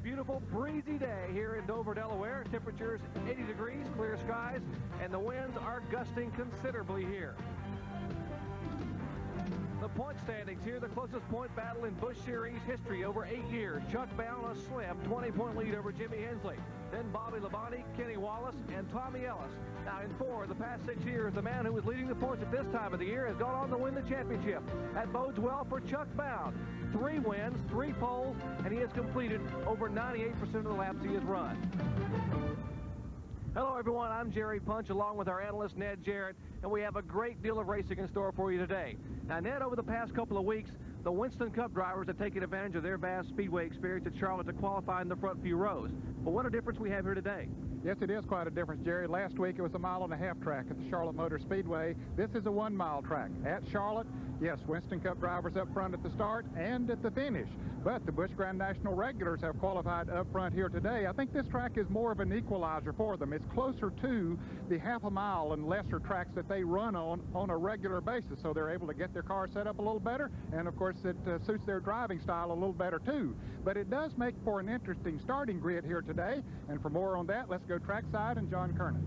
beautiful breezy day here in Dover, Delaware. Temperatures 80 degrees, clear skies, and the winds are gusting considerably here. The point standings here, the closest point battle in Busch Series history over 8 years. Chuck Bound a slim 20-point lead over Jimmy Hensley. Then Bobby Labonte, Kenny Wallace, and Tommy Ellis. Now in 4 of the past 6 years, the man who was leading the points at this time of the year has gone on to win the championship. That bodes well for Chuck Bound. 3 wins, 3 poles, and he has completed over 98% of the laps he has run. Hello everyone, I'm Jerry Punch along with our analyst Ned Jarrett, and we have a great deal of racing in store for you today. Now Ned, over the past couple of weeks, the Winston Cup drivers have taken advantage of their vast speedway experience at Charlotte to qualify in the front few rows. But what a difference we have here today. Yes, it is quite a difference, Jerry. Last week it was a 1.5 mile track at the Charlotte Motor Speedway. This is a 1 mile track at Charlotte. Yes, Winston Cup drivers up front at the start and at the finish. But the Busch Grand National regulars have qualified up front here today. I think this track is more of an equalizer for them. It's closer to the 1/2 mile and lesser tracks that they run on a regular basis. So they're able to get their car set up a little better. And, of course, it suits their driving style a little better, too. But it does make for an interesting starting grid here today. And for more on that, let's go trackside and John Kernan.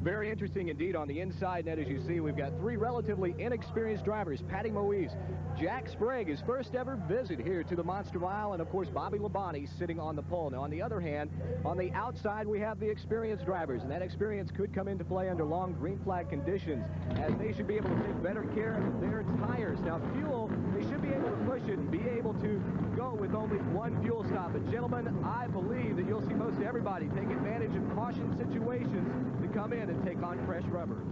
Very interesting indeed on the inside, Ned. As you see, we've got 3 relatively inexperienced drivers. Patty Moise, Jack Sprague, his first ever visit here to the Monster Mile, and of course Bobby Labonte sitting on the pole. Now on the other hand, on the outside we have the experienced drivers, and that experience could come into play under long green flag conditions, as they should be able to take better care of their tires. Now fuel, they should be able to push it and be able to go with only 1 fuel stop. But gentlemen, I believe that you'll see most everybody take advantage of caution situations to come in and take on fresh rubber.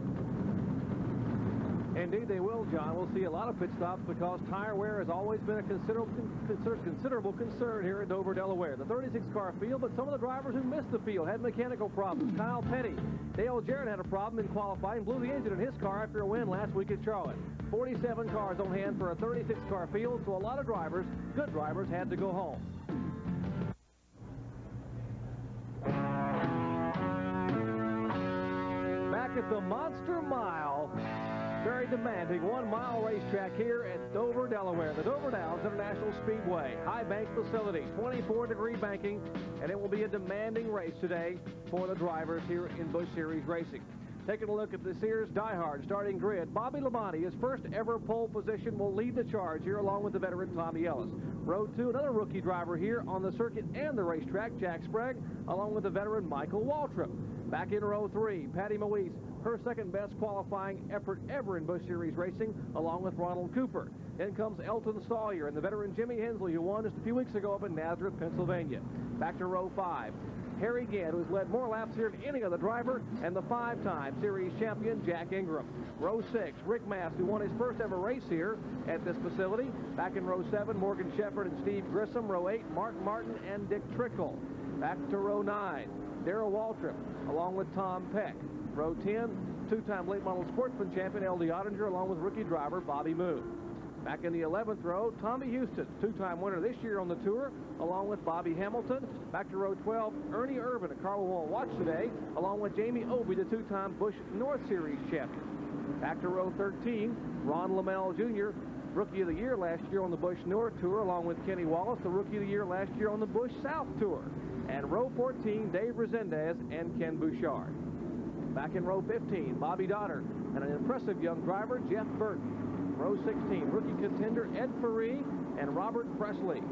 Indeed they will, John. We'll see a lot of pit stops because tire wear has always been a considerable concern here in Dover, Delaware. The 36-car field, but some of the drivers who missed the field had mechanical problems. Kyle Petty, Dale Jarrett had a problem in qualifying, blew the engine in his car after a win last week at Charlotte. 47 cars on hand for a 36-car field, so a lot of drivers, good drivers, had to go home. Back at the Monster Mile, very demanding 1 mile racetrack here at Dover, Delaware. The Dover Downs International Speedway, high bank facility, 24-degree banking, and it will be a demanding race today for the drivers here in Busch Series Racing. Taking a look at the Sears diehard starting grid, Bobby Labonte, his first ever pole position, will lead the charge here along with the veteran Tommy Ellis. Row 2, another rookie driver here on the circuit and the racetrack, Jack Sprague, along with the veteran Michael Waltrip. Back in row 3, Patty Moise, her second best qualifying effort ever in Busch Series Racing, along with Ronald Cooper. Then comes Elton Sawyer and the veteran Jimmy Hensley, who won just a few weeks ago up in Nazareth, Pennsylvania. Back to row 5. Harry Gant, who has led more laps here than any other driver, and the 5-time series champion, Jack Ingram. Row 6, Rick Mast, who won his first ever race here at this facility. Back in row 7, Morgan Shepherd and Steve Grissom. Row 8, Mark Martin and Dick Trickle. Back to row 9, Darrell Waltrip, along with Tom Peck. Row 10, 2-time late model sportsman champion L.D. Ottinger, along with rookie driver Bobby Moon. Back in the 11th row, Tommy Houston, 2-time winner this year on the tour, along with Bobby Hamilton. Back to row 12, Ernie Irvin, a car we won't watch today, along with Jamie Obey, the 2-time Busch North Series champion. Back to row 13, Ron Lamell Jr., Rookie of the Year last year on the Busch North Tour, along with Kenny Wallace, the Rookie of the Year last year on the Busch South Tour. And row 14, Dave Resendez and Ken Bouchard. Back in row 15, Bobby Donner and an impressive young driver, Jeff Burton. Row 16, rookie contender Ed Ferree and Robert Presley.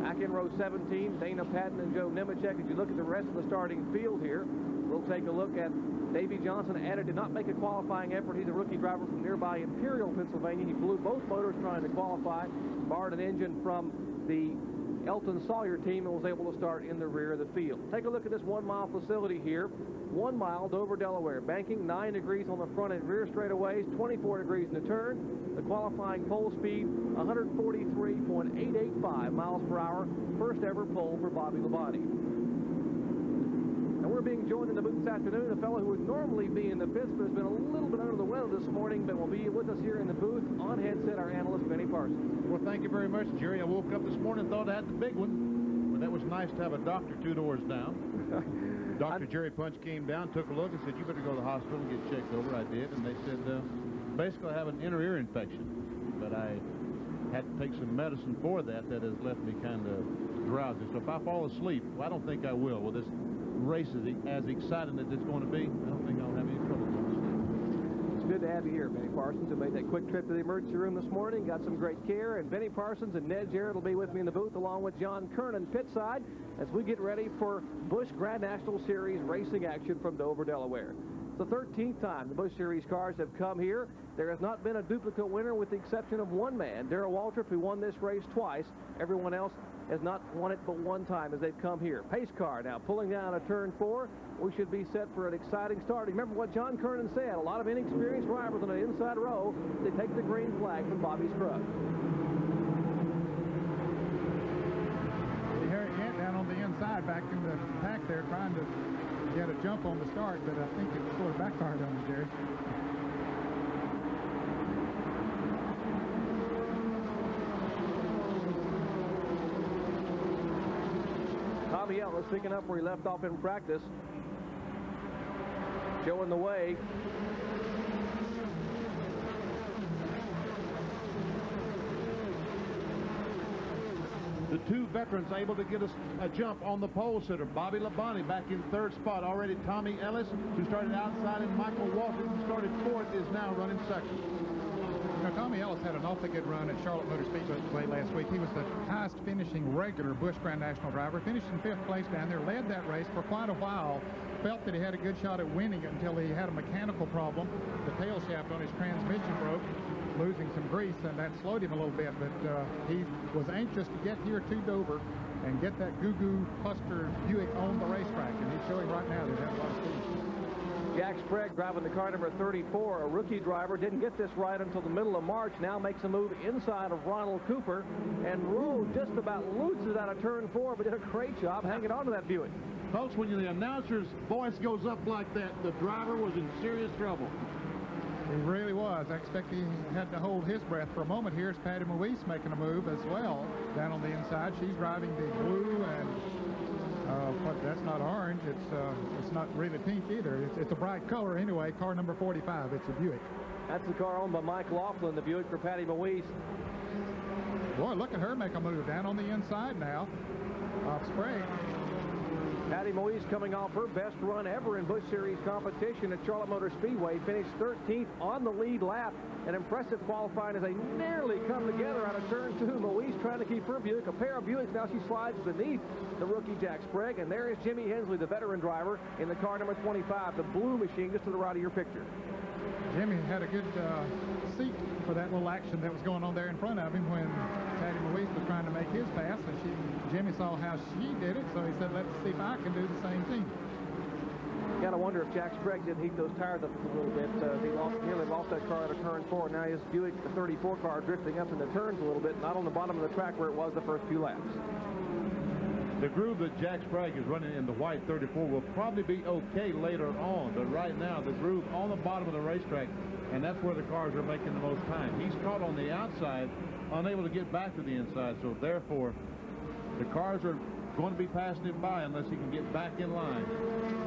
Back in row 17, Dana Patton and Joe Nemechek. As you look at the rest of the starting field here, we'll take a look at Davey Johnson. Added did not make a qualifying effort. He's a rookie driver from nearby Imperial, Pennsylvania. He blew both motors trying to qualify, borrowed an engine from the Elton Sawyer team, and was able to start in the rear of the field. Take a look at this 1 mile facility here. 1 mile, Dover, Delaware. Banking 9 degrees on the front and rear straightaways, 24 degrees in the turn. The qualifying pole speed, 143.885 miles per hour. First ever pole for Bobby Labonte. And we're being joined in the booth this afternoon, a fellow who would normally be in the pits, but has been a little bit under the weather this morning, but will be with us here in the booth on headset, our analyst, Benny Parsons. Well, thank you very much, Jerry. I woke up this morning and thought I had the big one, but that was nice to have a doctor 2 doors down. Dr. Jerry Punch came down, took a look, and said, you better go to the hospital and get checked over. I did, and they said, basically I have an inner ear infection, but I had to take some medicine for that has left me kind of drowsy. So if I fall asleep, well, I don't think I will. Well, this race is as exciting as it's going to be. I don't think I'll have any trouble going to sleep. It's good to have you here, Benny Parsons, who made that quick trip to the emergency room this morning. Got some great care. And Benny Parsons and Ned Jarrett will be with me in the booth, along with John Kernan pitside, as we get ready for Busch Grand National Series racing action from Dover, Delaware. It's the 13th time the Busch Series cars have come here. There has not been a duplicate winner with the exception of one man, Darrell Waltrip, who won this race twice. Everyone else has not won it but one time as they've come here. Pace car now pulling down a turn 4. We should be set for an exciting start. Remember what John Kernan said, a lot of inexperienced drivers on the inside row. They take the green flag from Bobby Scruggs. Harry Ant down on the inside, back in the pack there, trying to get a jump on the start, but I think it sort of backfired on him, Jerry. Tommy Ellis picking up where he left off in practice, showing the way. The two veterans able to get a jump on the pole sitter. Bobby Labonte back in third spot. Already Tommy Ellis, who started outside, and Michael Waltrip, who started fourth, is now running second. You know, Tommy Ellis had an awfully good run at Charlotte Motor Speedway last week. He was the highest finishing regular Busch Grand National driver. Finished in 5th place down there, led that race for quite a while. Felt that he had a good shot at winning it until he had a mechanical problem. The tail shaft on his transmission broke, losing some grease, and that slowed him a little bit. But he was anxious to get here to Dover and get that goo-goo cluster Buick on the racetrack, and he's showing right now that he has a lot of speed. Jack Sprague driving the car number 34, a rookie driver, didn't get this right until the middle of March. Now makes a move inside of Ronald Cooper, and Rowe just about loses out of turn 4, but did a great job hanging on to that Buick. Folks, when the announcer's voice goes up like that, the driver was in serious trouble. He really was. I expect he had to hold his breath for a moment. Here's Patty Moise making a move as well down on the inside. She's driving the blue and but that's not orange. It's not really pink either. It's a bright color anyway. Car number 45. It's a Buick. That's the car owned by Mike Laughlin, the Buick for Patty Moise. Boy, look at her make a move down on the inside now off Sprague. Patty Moise coming off her best run ever in Busch Series competition at Charlotte Motor Speedway. Finished 13th on the lead lap. An impressive qualifying as they nearly come together out of turn 2. Moise trying to keep her Buick. A pair of Buicks. Now she slides beneath the rookie Jack Sprague. And there is Jimmy Hensley, the veteran driver, in the car number 25, the blue machine just to the right of your picture. Jimmy had a good seat for that little action that was going on there in front of him when Patty Moise was trying to make his pass, and Jimmy saw how she did it, so he said, let's see if I can do the same thing. Got to wonder if Jack Sprague didn't heat those tires up a little bit. He nearly lost that car out of turn 4. Now his Buick, the 34 car, drifting up in the turns a little bit, not on the bottom of the track where it was the first few laps. The groove that Jack Sprague is running in the white 34 will probably be okay later on, but right now the groove on the bottom of the racetrack, and that's where the cars are making the most time. He's caught on the outside, unable to get back to the inside, so therefore the cars are going to be passing him by unless he can get back in line.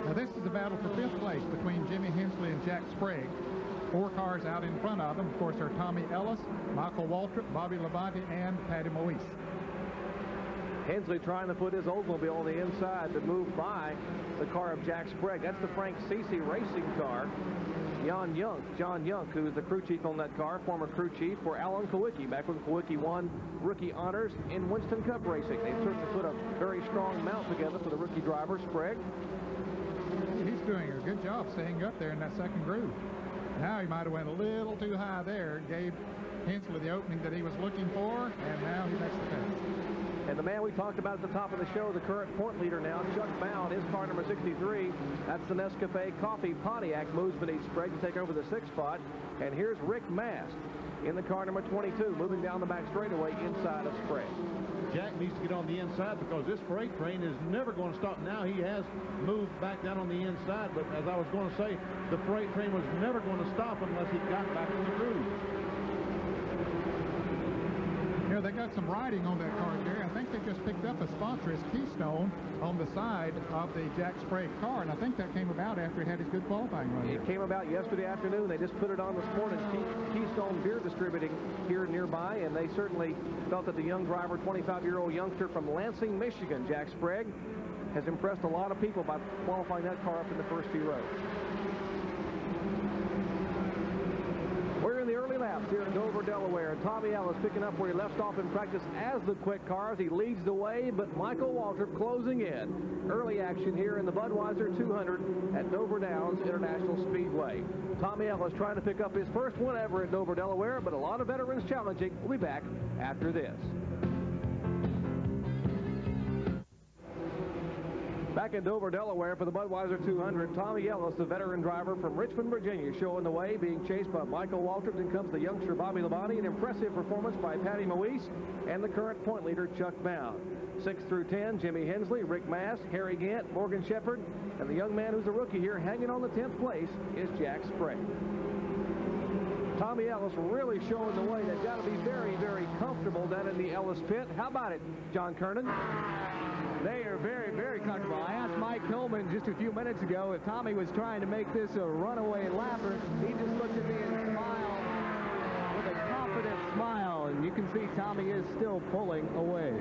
Now this is a battle for 5th place between Jimmy Hensley and Jack Sprague. 4 cars out in front of them, of course, are Tommy Ellis, Michael Waltrip, Bobby Labonte, and Patty Moise. Hensley trying to put his Oldsmobile on the inside to move by the car of Jack Sprague. That's the Frank Cece racing car. John Young, who is the crew chief on that car, former crew chief for Alan Kawicki, back when Kawicki won rookie honors in Winston Cup racing. They certainly put a very strong mount together for the rookie driver, Sprague. He's doing a good job staying up there in that second groove. Now he might have went a little too high there, gave Hensley the opening that he was looking for, and now he makes the pass. And the man we talked about at the top of the show, the current point leader now, Chuck Bound, his car number 63. That's the Nescafe Coffee Pontiac, moves beneath Sprague to take over the 6th spot. And here's Rick Mast in the car number 22, moving down the back straightaway inside of Sprague. Jack needs to get on the inside because this freight train is never going to stop. Now he has moved back down on the inside, but as I was going to say, the freight train was never going to stop unless he got back in the groove. You Well, they got some writing on that car, Jerry. I think they just picked up a sponsor as Keystone on the side of the Jack Sprague car, and I think that came about after he had his good qualifying run. It came about yesterday afternoon. They just put it on this morning. Keystone Beer Distributing here nearby, and they certainly felt that the young driver, 25-year-old youngster from Lansing, Michigan, Jack Sprague, has impressed a lot of people by qualifying that car up in the first few rows. We're in the early laps here in Dover, Delaware. Tommy Ellis picking up where he left off in practice as the quick cars. He leads the way, but Michael Waltrip closing in. Early action here in the Budweiser 200 at Dover Downs International Speedway. Tommy Ellis trying to pick up his first one ever at Dover, Delaware, but a lot of veterans challenging. We'll be back after this. Back in Dover, Delaware for the Budweiser 200, Tommy Ellis, the veteran driver from Richmond, Virginia, showing the way, being chased by Michael Waltrip. Then comes the youngster Bobby Labonte, an impressive performance by Patty Moise, and the current point leader, Chuck Bound. 6 through 10, Jimmy Hensley, Rick Mass, Harry Gant, Morgan Shepherd, and the young man who's a rookie here hanging on the 10th place is Jack Sprague. Tommy Ellis really showing the way. They've got to be very, very comfortable down in the Ellis pit. How about it, John Kernan? They are very, very comfortable. I asked Mike Hillman just a few minutes ago if Tommy was trying to make this a runaway lapper. He just looked at me and smiled with a confident smile, and you can see Tommy is still pulling away.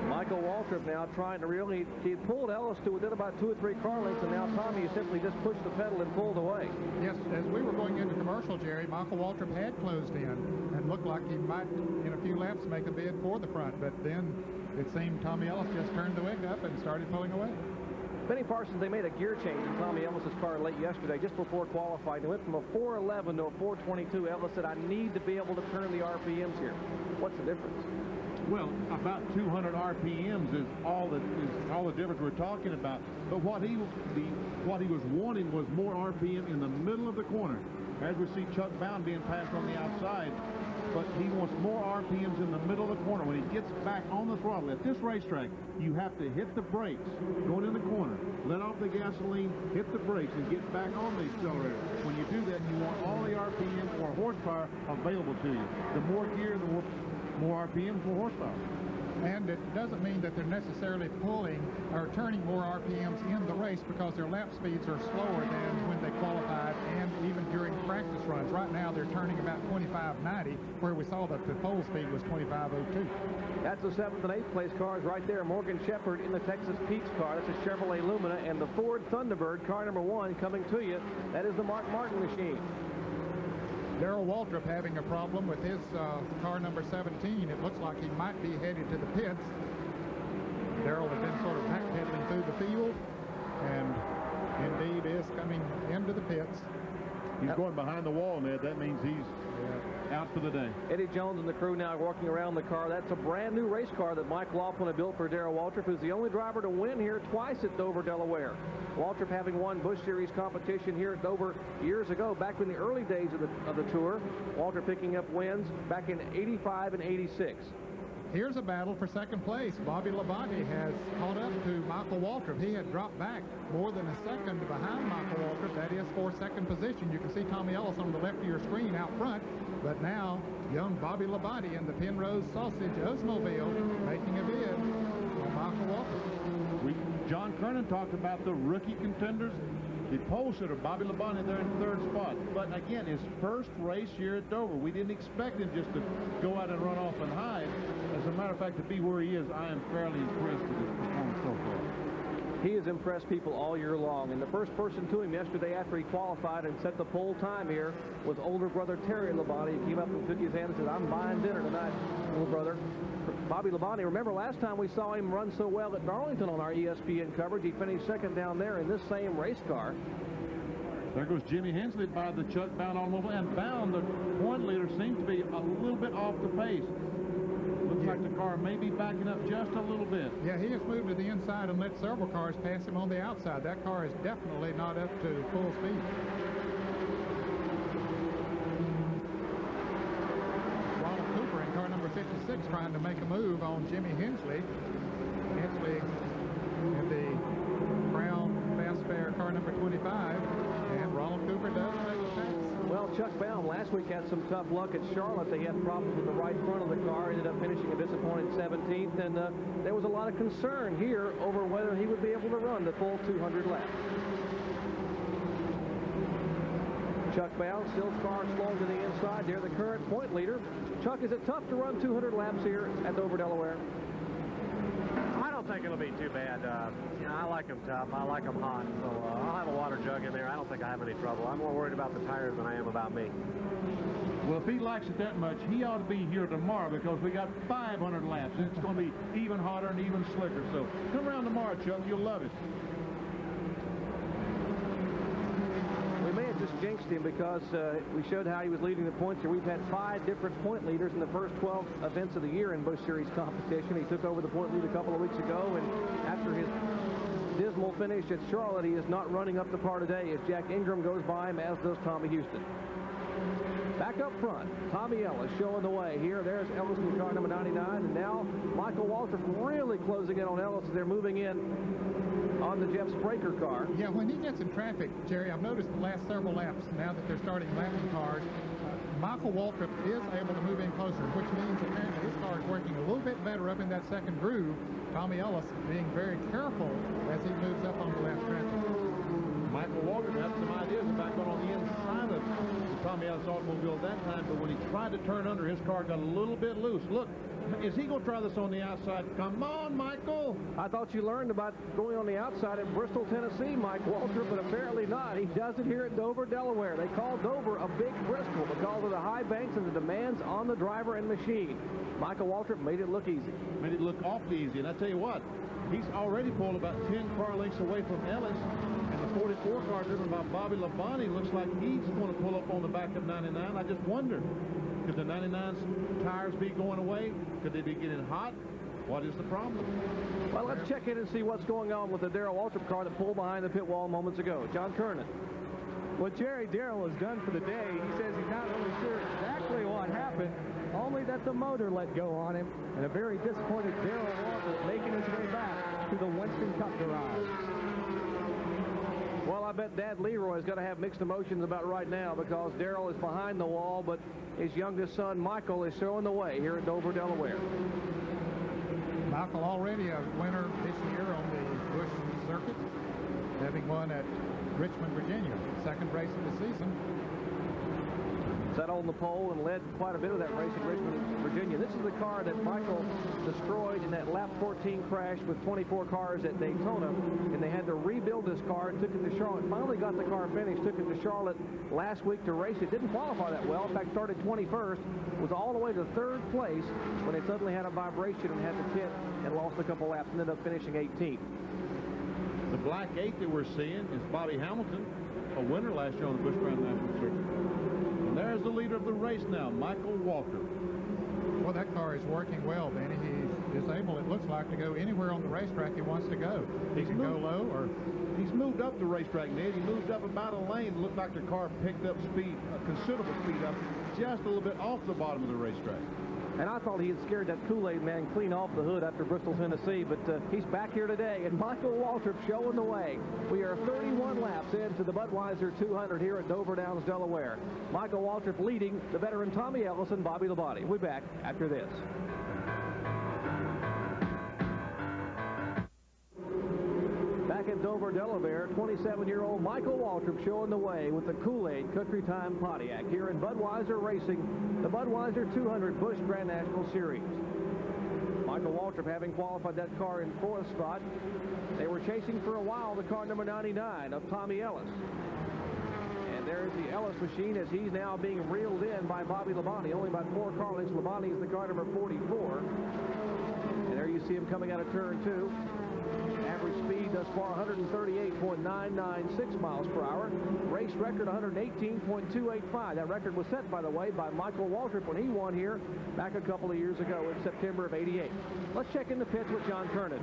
Michael Waltrip now trying to really, he pulled Ellis to within about 2 or 3 car lengths, and now Tommy simply just pushed the pedal and pulled away. Yes, as we were going into commercial, Jerry, Michael Waltrip had closed in and looked like he might, in a few laps, make a bid for the front, but then it seemed Tommy Ellis just turned the wick up and started pulling away. Benny Parsons, they made a gear change in Tommy Ellis's car late yesterday, just before qualifying. They went from a 411 to a 422. Ellis said, I need to be able to turn the RPMs here. What's the difference? Well, about 200 RPMs is all the difference we're talking about. But what he was wanting was more RPM in the middle of the corner. As we see Chuck Bound being passed on the outside, but he wants more RPMs in the middle of the corner. When he gets back on the throttle at this racetrack, you have to hit the brakes going in the corner, let off the gasoline, hit the brakes, and get back on the accelerator. When you do that, you want all the RPM or horsepower available to you. The more gear, the more RPM, more horsepower. And it doesn't mean that they're necessarily pulling or turning more RPMs in the race, because their lap speeds are slower than when they qualified and even during practice runs. Right now they're turning about 25.90, where we saw that the pole speed was 25.02. That's the 7th and 8th place cars right there. Morgan Shepherd in the Texas Peach car. That's a Chevrolet Lumina, and the Ford Thunderbird, car number 1, coming to you. That is the Mark Martin machine. Darrell Waltrip having a problem with his car number 17. It looks like he might be headed to the pits. Darrell has been sort of backpedaling through the field, and indeed is coming into the pits. He's going behind the wall, Ned. That means he's out for the day. Eddie Jones and the crew now walking around the car. That's a brand new race car that Mike Laughlin had built for Darrell Waltrip, who's the only driver to win here twice at Dover, Delaware. Waltrip having won Busch Series competition here at Dover years ago, back in the early days of the tour. Waltrip picking up wins back in 85 and 86. Here's a battle for second place. Bobby Labonte has caught up to Michael Waltrip. He had dropped back more than a second behind Michael Waltrip. That is for second position. You can see Tommy Ellis on the left of your screen out front. But now, young Bobby Labonte in the Penrose Sausage Oldsmobile making a bid on Michael Waltrip. John Kernan talked about the rookie contenders. The pole sitter, Bobby Labonte, there in 3rd spot. But again, his first race here at Dover. We didn't expect him just to go out and run off and hide. As a matter of fact, to be where he is, I am fairly impressed with his performance so far. He has impressed people all year long. And the first person to him yesterday after he qualified and set the pole time here was older brother Terry Labonte. He came up and took his hand and said, I'm buying dinner tonight, little brother. Bobby Labonte, remember last time we saw him run so well at Darlington on our ESPN coverage, he finished second down there in this same race car. There goes Jimmy Hensley by the Chuck Bound automobile, and Bound, the point leader, seems to be a little bit off the pace. Looks like the car may be backing up just a little bit. Yeah, he has moved to the inside and let several cars pass him on the outside. That car is definitely not up to full speed. Car number 56 trying to make a move on Jimmy Hensley. Hensley in the Crown Fast Fair car number 25, and Ronald Cooper does make a pass. Well, Chuck Baum last week had some tough luck at Charlotte. They had problems with the right front of the car, ended up finishing a disappointing 17th, and there was a lot of concern here over whether he would be able to run the full 200 laps. Chuck Baum, still car slow to the inside. They're the current point leader. Chuck, is it tough to run 200 laps here at Dover, Delaware? I don't think it'll be too bad. You know, I like them tough. I like them hot. So I'll have a water jug in there. I don't think I have any trouble. I'm more worried about the tires than I am about me. Well, if he likes it that much, he ought to be here tomorrow because we got 500 laps. And it's going to be even hotter and even slicker. So come around tomorrow, Chuck. You'll love it. We may have just jinxed him because we showed how he was leading the points here. We've had 5 different point leaders in the first 12 events of the year in Busch Series competition. He took over the point lead a couple of weeks ago, and after his dismal finish at Charlotte, he is not running up to par today as Jack Ingram goes by him, as does Tommy Houston. Back up front, Tommy Ellis showing the way here. There's Ellis in car number 99, and now Michael Waltrip really closing in on Ellis as they're moving in on the Jeff Spraker car. Yeah, when he gets in traffic, Jerry, I've noticed the last several laps, now that they're starting lapping cars, Michael Waltrip is able to move in closer, which means apparently his car is working a little bit better up in that second groove. Tommy Ellis being very careful as he moves up on the left traffic. Michael Waltrip had some ideas about going on the inside of Tommy Ellis' automobile at that time, but when he tried to turn under, his car got a little bit loose. Look, is he going to try this on the outside? Come on, Michael. I thought you learned about going on the outside in Bristol, Tennessee, Mike Waltrip, but apparently not. He does it here at Dover, Delaware. They call Dover a big Bristol because of the high banks and the demands on the driver and machine. Michael Waltrip made it look easy. Made it look awfully easy. And I tell you what, he's already pulled about 10 car lengths away from Ellis. And the 44 car driven by Bobby Labonte looks like he's going to pull up on the back of 99. I just wonder, could the 99's tires be going away? Could they be getting hot? What is the problem? Well, let's check in and see what's going on with the Darrell Waltrip car that pulled behind the pit wall moments ago. John Kernan. What Jerry Darrell has done for the day, he says he's not really sure exactly what happened, only that the motor let go on him, and a very disappointed Darrell Waltrip making his way back to the Winston Cup garage. Well, I bet Dad Leroy is going to have mixed emotions about right now because Darrell is behind the wall, but his youngest son, Michael, is showing the way here at Dover, Delaware. Michael already a winner this year on the Busch circuit, having won at Richmond, Virginia, second race of the season. Sat on the pole and led quite a bit of that race at Richmond, Virginia. This is the car that Michael destroyed in that lap 14 crash with 24 cars at Daytona, and they had to rebuild this car and took it to Charlotte. Finally got the car finished, took it to Charlotte last week to race it. Didn't qualify that well. In fact, started 21st, was all the way to 3rd place when they suddenly had a vibration and had to pit and lost a couple laps and ended up finishing 18th. The black 8 that we're seeing is Bobby Hamilton, a winner last year on the Busch Grand National Circuit. And there's the leader of the race now, Michael Waltrip. Well, that car is working well, Benny. He is able, it looks like, to go anywhere on the racetrack he wants to go. He can go low or... He's moved up the racetrack, Ned. He moved up about a lane. It looked like the car picked up speed, a considerable speed up, just a little bit off the bottom of the racetrack. And I thought he had scared that Kool-Aid man clean off the hood after Bristol, Tennessee, but he's back here today, and Michael Waltrip showing the way. We are 31 laps into the Budweiser 200 here at Dover Downs, Delaware. Michael Waltrip leading the veteran Tommy Ellis and Bobby Labonte. We'll be back after this. Back at Dover, Delaware, 27-year-old Michael Waltrip showing the way with the Kool-Aid Country Time Pontiac here in Budweiser Racing, the Budweiser 200 Busch Grand National Series. Michael Waltrip having qualified that car in 4th spot. They were chasing for a while the car number 99 of Tommy Ellis. And there's the Ellis machine as he's now being reeled in by Bobby Labonte. Only about 4 car lengths. Labonte is the car number 44. And there you see him coming out of turn 2. Average speed thus far 138.996 miles per hour. Race record 118.285. That record was set, by the way, by Michael Waltrip when he won here back a couple of years ago in September of '88. Let's check in the pits with John Kernan.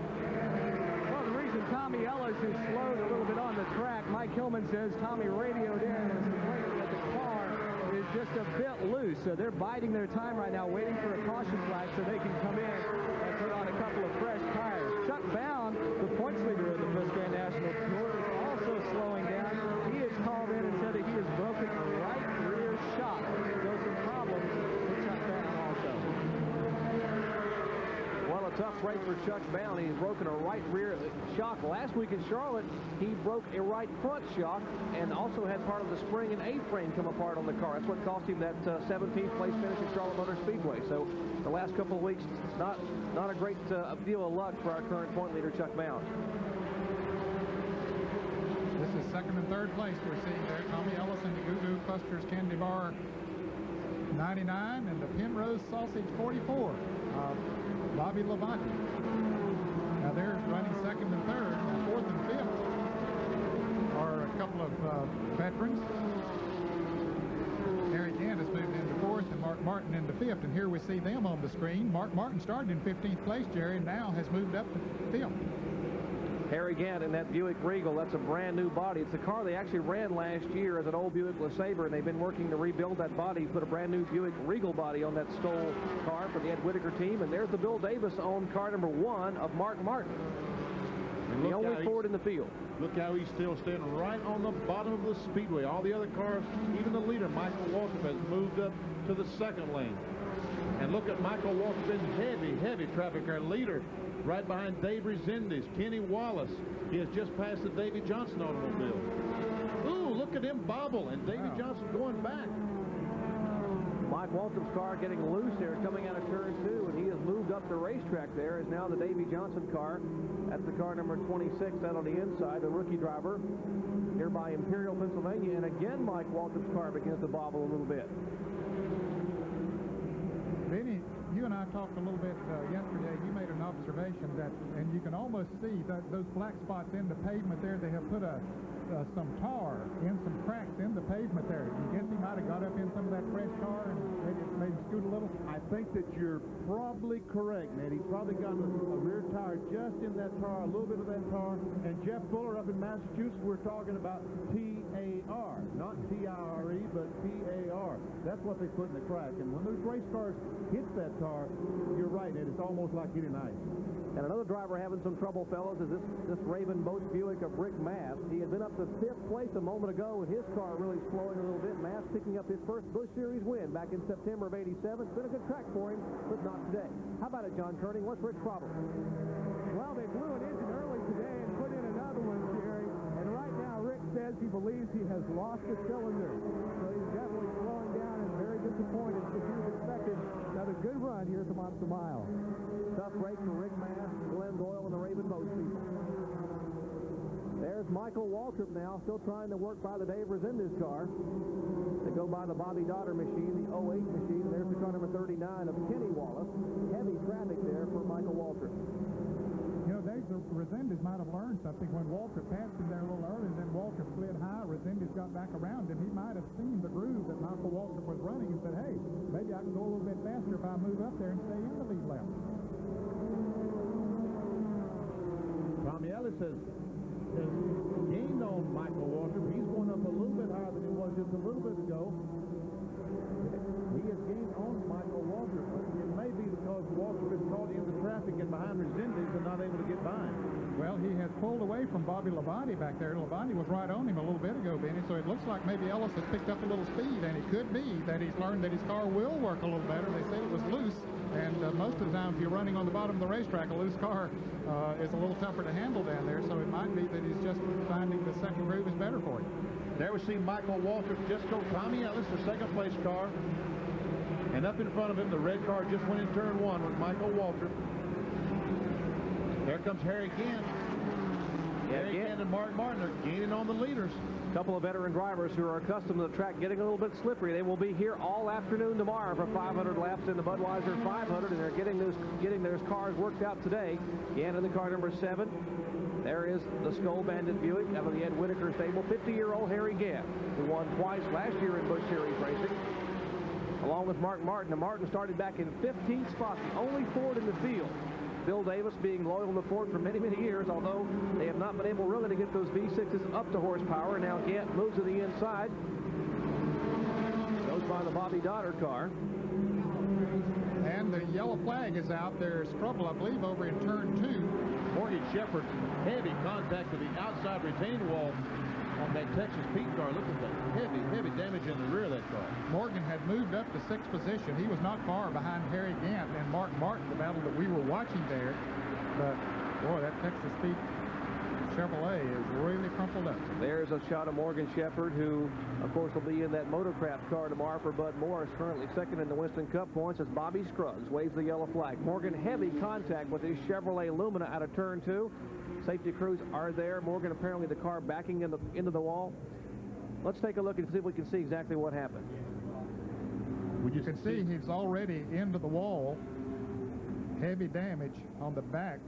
Well, the reason Tommy Ellis is slowed a little bit on the track, Mike Hillman says Tommy radioed in and is complaining that the car is just a bit loose. So they're biding their time right now, waiting for a caution flag so they can come in and put on a couple of fresh tires. Chuck Baum, the points leader of the Busch Grand National Tour, is also slowing down. He has called in and said that he has broken the right rear tough break for Chuck Bound. He's broken a right rear shock. Last week in Charlotte, he broke a right front shock and also had part of the spring and A-frame come apart on the car. That's what cost him that 17th place finish at Charlotte Motor Speedway. So the last couple of weeks, not a great deal of luck for our current point leader, Chuck Bound. This is second and third place we're seeing there. Tommy Ellis and the Goo Goo Clusters Candy Bar 99 and the Penrose Sausage 44. Bobby Labonte. Now they're running second and third. Now fourth and fifth are a couple of veterans. Harry Gant has moved into fourth and Mark Martin into fifth. And here we see them on the screen. Mark Martin started in 15th place, Jerry, and now has moved up to fifth. Harry Gant in that Buick Regal. That's a brand new body. It's a car they actually ran last year as an old Buick LeSabre, and they've been working to rebuild that body, put a brand new Buick Regal body on that Stoll car for the Ed Whitaker team. And there's the Bill Davis owned car number 1 of Mark Martin. And the only Ford in the field. Look how he's still standing right on the bottom of the speedway. All the other cars, even the leader, Michael Waltrip, has moved up to the second lane. And look at Michael Waltrip in heavy traffic. Our leader right behind Dave Resendiz, Kenny Wallace. He has just passed the Davy Johnson automobile. Ooh, look at him bobble, and Davy Johnson going back. Mike Waltrip's car getting loose there coming out of turn 2, and he has moved up the racetrack there. Is now the Davy Johnson car. That's the car number 26 out on the inside, the rookie driver here by Imperial, Pennsylvania. And again, Mike Waltrip's car begins to bobble a little bit. Benny, you and I talked a little bit yesterday. You made an observation that, and you can almost see that those black spots in the pavement there. They have put some tar in some cracks in the pavement there. You guess he might have got up in some of that fresh tar and maybe scoot a little? I think that you're probably correct, Ned. He probably got a rear tire just in that tar, a little bit of that tar. And Jeff Fuller up in Massachusetts, we're talking about T-A-R, not T-I-R-E, but T-A-R. That's what they put in the crack. And when those race cars hit that tar, you're right, Ned. It's almost like hitting ice. And another driver having some trouble, fellas, is this Raven Boat Buick of Rick Mast. He had been up to 5th place a moment ago, and his car really slowing a little bit. Mast picking up his first Busch Series win back in September of '87. It's been a good track for him, but not today. How about it, John Kerning? What's Rick's problem? Well, they blew an engine early today and put in another one, Jerry. And right now, Rick says he believes he has lost a cylinder. So he's definitely slowing down and very disappointed because he was expecting another good run here at the Monster Mile. Tough break for Rick Mast, Glenn Doyle, and the Raven Boat people. There's Michael Waltrip now, still trying to work by the Dave Resendiz car. They go by the Bobby Dotter machine, the 08 machine. There's the car number 39 of Kenny Wallace. Heavy traffic there for Michael Waltrip. You know, Resendiz might have learned something when Waltrip passed him there a little early, and then Waltrip slid high. Resendiz got back around him. He might have seen the groove that Michael Waltrip was running and said, hey, maybe I can go a little bit faster if I move up there and stay in the lead lap. Tommy Ellis has gained on Michael Waltrip. He's going up a little bit higher than he was just a little bit ago. He has gained on Michael Waltrip. It may be because Waltrip is caught in the traffic and behind Resendiz and not able to get by him. Well, he has pulled away from Bobby Labonte back there. Labonte was right on him a little bit ago, Benny, so it looks like maybe Ellis has picked up a little speed, and it could be that he's learned that his car will work a little better. They said it was loose, and most of the time if you're running on the bottom of the racetrack, a loose car is a little tougher to handle down there, so it might be that he's just finding the second groove is better for him. There we see Michael Waltrip just go Tommy Ellis, the second place car. And up in front of him, the red car just went in turn 1 with Michael Waltrip. There comes Harry Gant. Harry Gant and Mark Martin are gaining on the leaders. A couple of veteran drivers who are accustomed to the track getting a little bit slippery. They will be here all afternoon tomorrow for 500 laps in the Budweiser 500, and they're getting their cars worked out today. Gant in the car number 7. There is the Skull Bandit Buick out of the Ed Whitaker stable. 50-year-old Harry Gant, who won twice last year in Busch Series racing, along with Mark Martin. And Martin started back in 15th spot, the only Ford in the field. Bill Davis being loyal to Ford for many, many years, although they have not been able really to get those V6s up to horsepower. Now Gant moves to the inside. Goes by the Bobby Dotter car. And the yellow flag is out. There's trouble, I believe, over in turn 2. Morgan Shepherd, heavy contact to the outside retaining wall. on that Texas Pete car. Look at that heavy damage in the rear of that car. Morgan had moved up to 6th position. He was not far behind Harry Gant and Mark Martin, the battle that we were watching there. But, boy, that Texas Pete Chevrolet is really crumpled up. There's a shot of Morgan Shepherd, who, of course, will be in that Motorcraft car tomorrow for Bud Morris, currently second in the Winston Cup points as Bobby Scruggs waves the yellow flag. Morgan heavy contact with his Chevrolet Lumina out of turn 2. Safety crews are there. Morgan apparently the car backing into the wall. Let's take a look and see if we can see exactly what happened. You can see he's already into the wall. Heavy damage on the back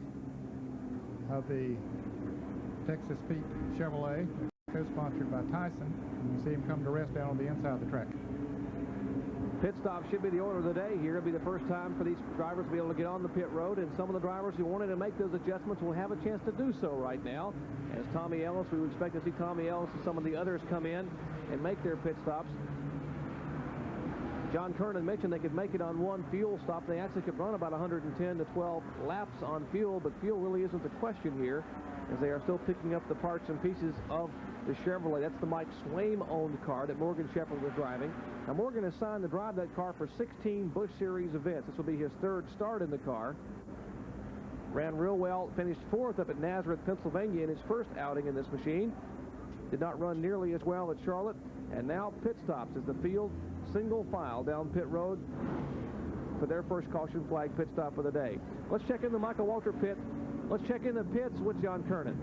of the Texas Pete Chevrolet, co-sponsored by Tyson. You see him come to rest down on the inside of the track. Pit stop should be the order of the day here. It'll be the first time for these drivers to be able to get on the pit road, and some of the drivers who wanted to make those adjustments will have a chance to do so right now. As Tommy Ellis, we would expect to see Tommy Ellis and some of the others come in and make their pit stops. John Kernan mentioned they could make it on one fuel stop. They actually could run about 110 to 12 laps on fuel, but fuel really isn't the question here, as they are still picking up the parts and pieces of the Chevrolet. That's the Mike Swaim-owned car that Morgan Shepherd was driving. Now, Morgan is signed to drive that car for 16 Busch Series events. This will be his 3rd start in the car. Ran real well, finished 4th up at Nazareth, Pennsylvania in his first outing in this machine. Did not run nearly as well at Charlotte. And now pit stops as the field single file down pit road for their first caution flag pit stop of the day. Let's check in the Michael Walter pit. Let's check in the pits with John Kernan.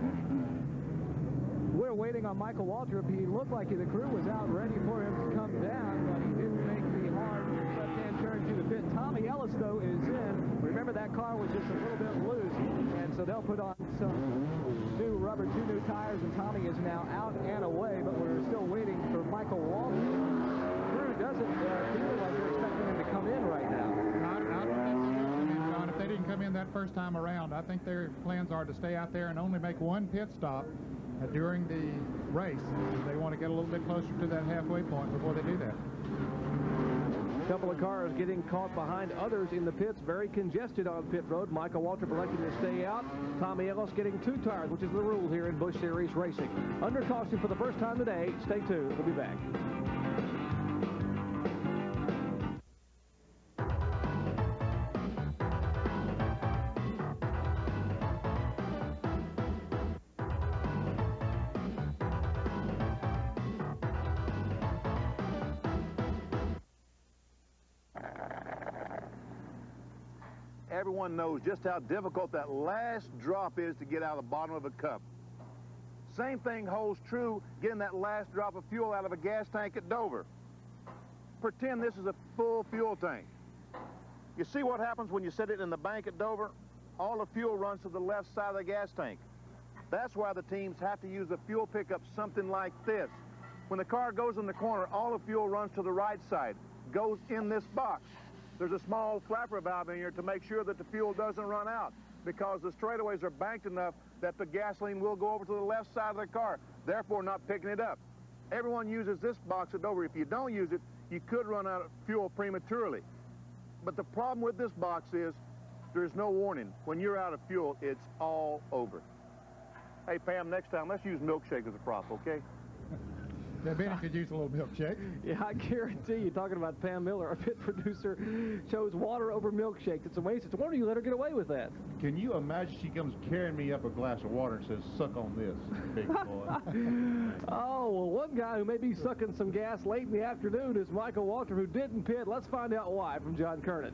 We're waiting on Michael Waltrip. He looked like the crew was out ready for him to come down, but he didn't make the hard left-hand turn to the pit. Tommy Ellis, though, is in. Remember, that car was just a little bit loose, and so they'll put on some new rubber, 2 new tires, and Tommy is now out and away, but we're still waiting for Michael Waltrip. The crew doesn't feel like they're expecting him to come in right now. John, if they didn't come in that first time around, I think their plans are to stay out there and only make one pit stop during the race. They want to get a little bit closer to that halfway point before they do that. A couple of cars getting caught behind others in the pits, very congested on pit road. Michael Waltrip electing to stay out. Tommy Ellis getting 2 tires, which is the rule here in Busch Series racing. Under caution for the first time today. Stay tuned. We'll be back. Everyone knows just how difficult that last drop is to get out of the bottom of a cup. Same thing holds true getting that last drop of fuel out of a gas tank at Dover. Pretend this is a full fuel tank. You see what happens when you set it in the bank at Dover? All the fuel runs to the left side of the gas tank. That's why the teams have to use a fuel pickup something like this. When the car goes in the corner, all the fuel runs to the right side, goes in this box. There's a small flapper valve in here to make sure that the fuel doesn't run out, because the straightaways are banked enough that the gasoline will go over to the left side of the car, therefore not picking it up. Everyone uses this box at Dover. If you don't use it, you could run out of fuel prematurely. But the problem with this box is there's no warning. When you're out of fuel, it's all over. Hey, Pam, next time, let's use milkshake as a prop, okay? Yeah, Benny could use a little milkshake. Yeah, I guarantee you, talking about Pam Miller, our pit producer, chose water over milkshake. It's amazing. It's a wonder you let her get away with that. Can you imagine she comes carrying me up a glass of water and says, suck on this, big boy. Oh, well, one guy who may be sucking some gas late in the afternoon is Michael Walter, who didn't pit. Let's find out why from John Kernan.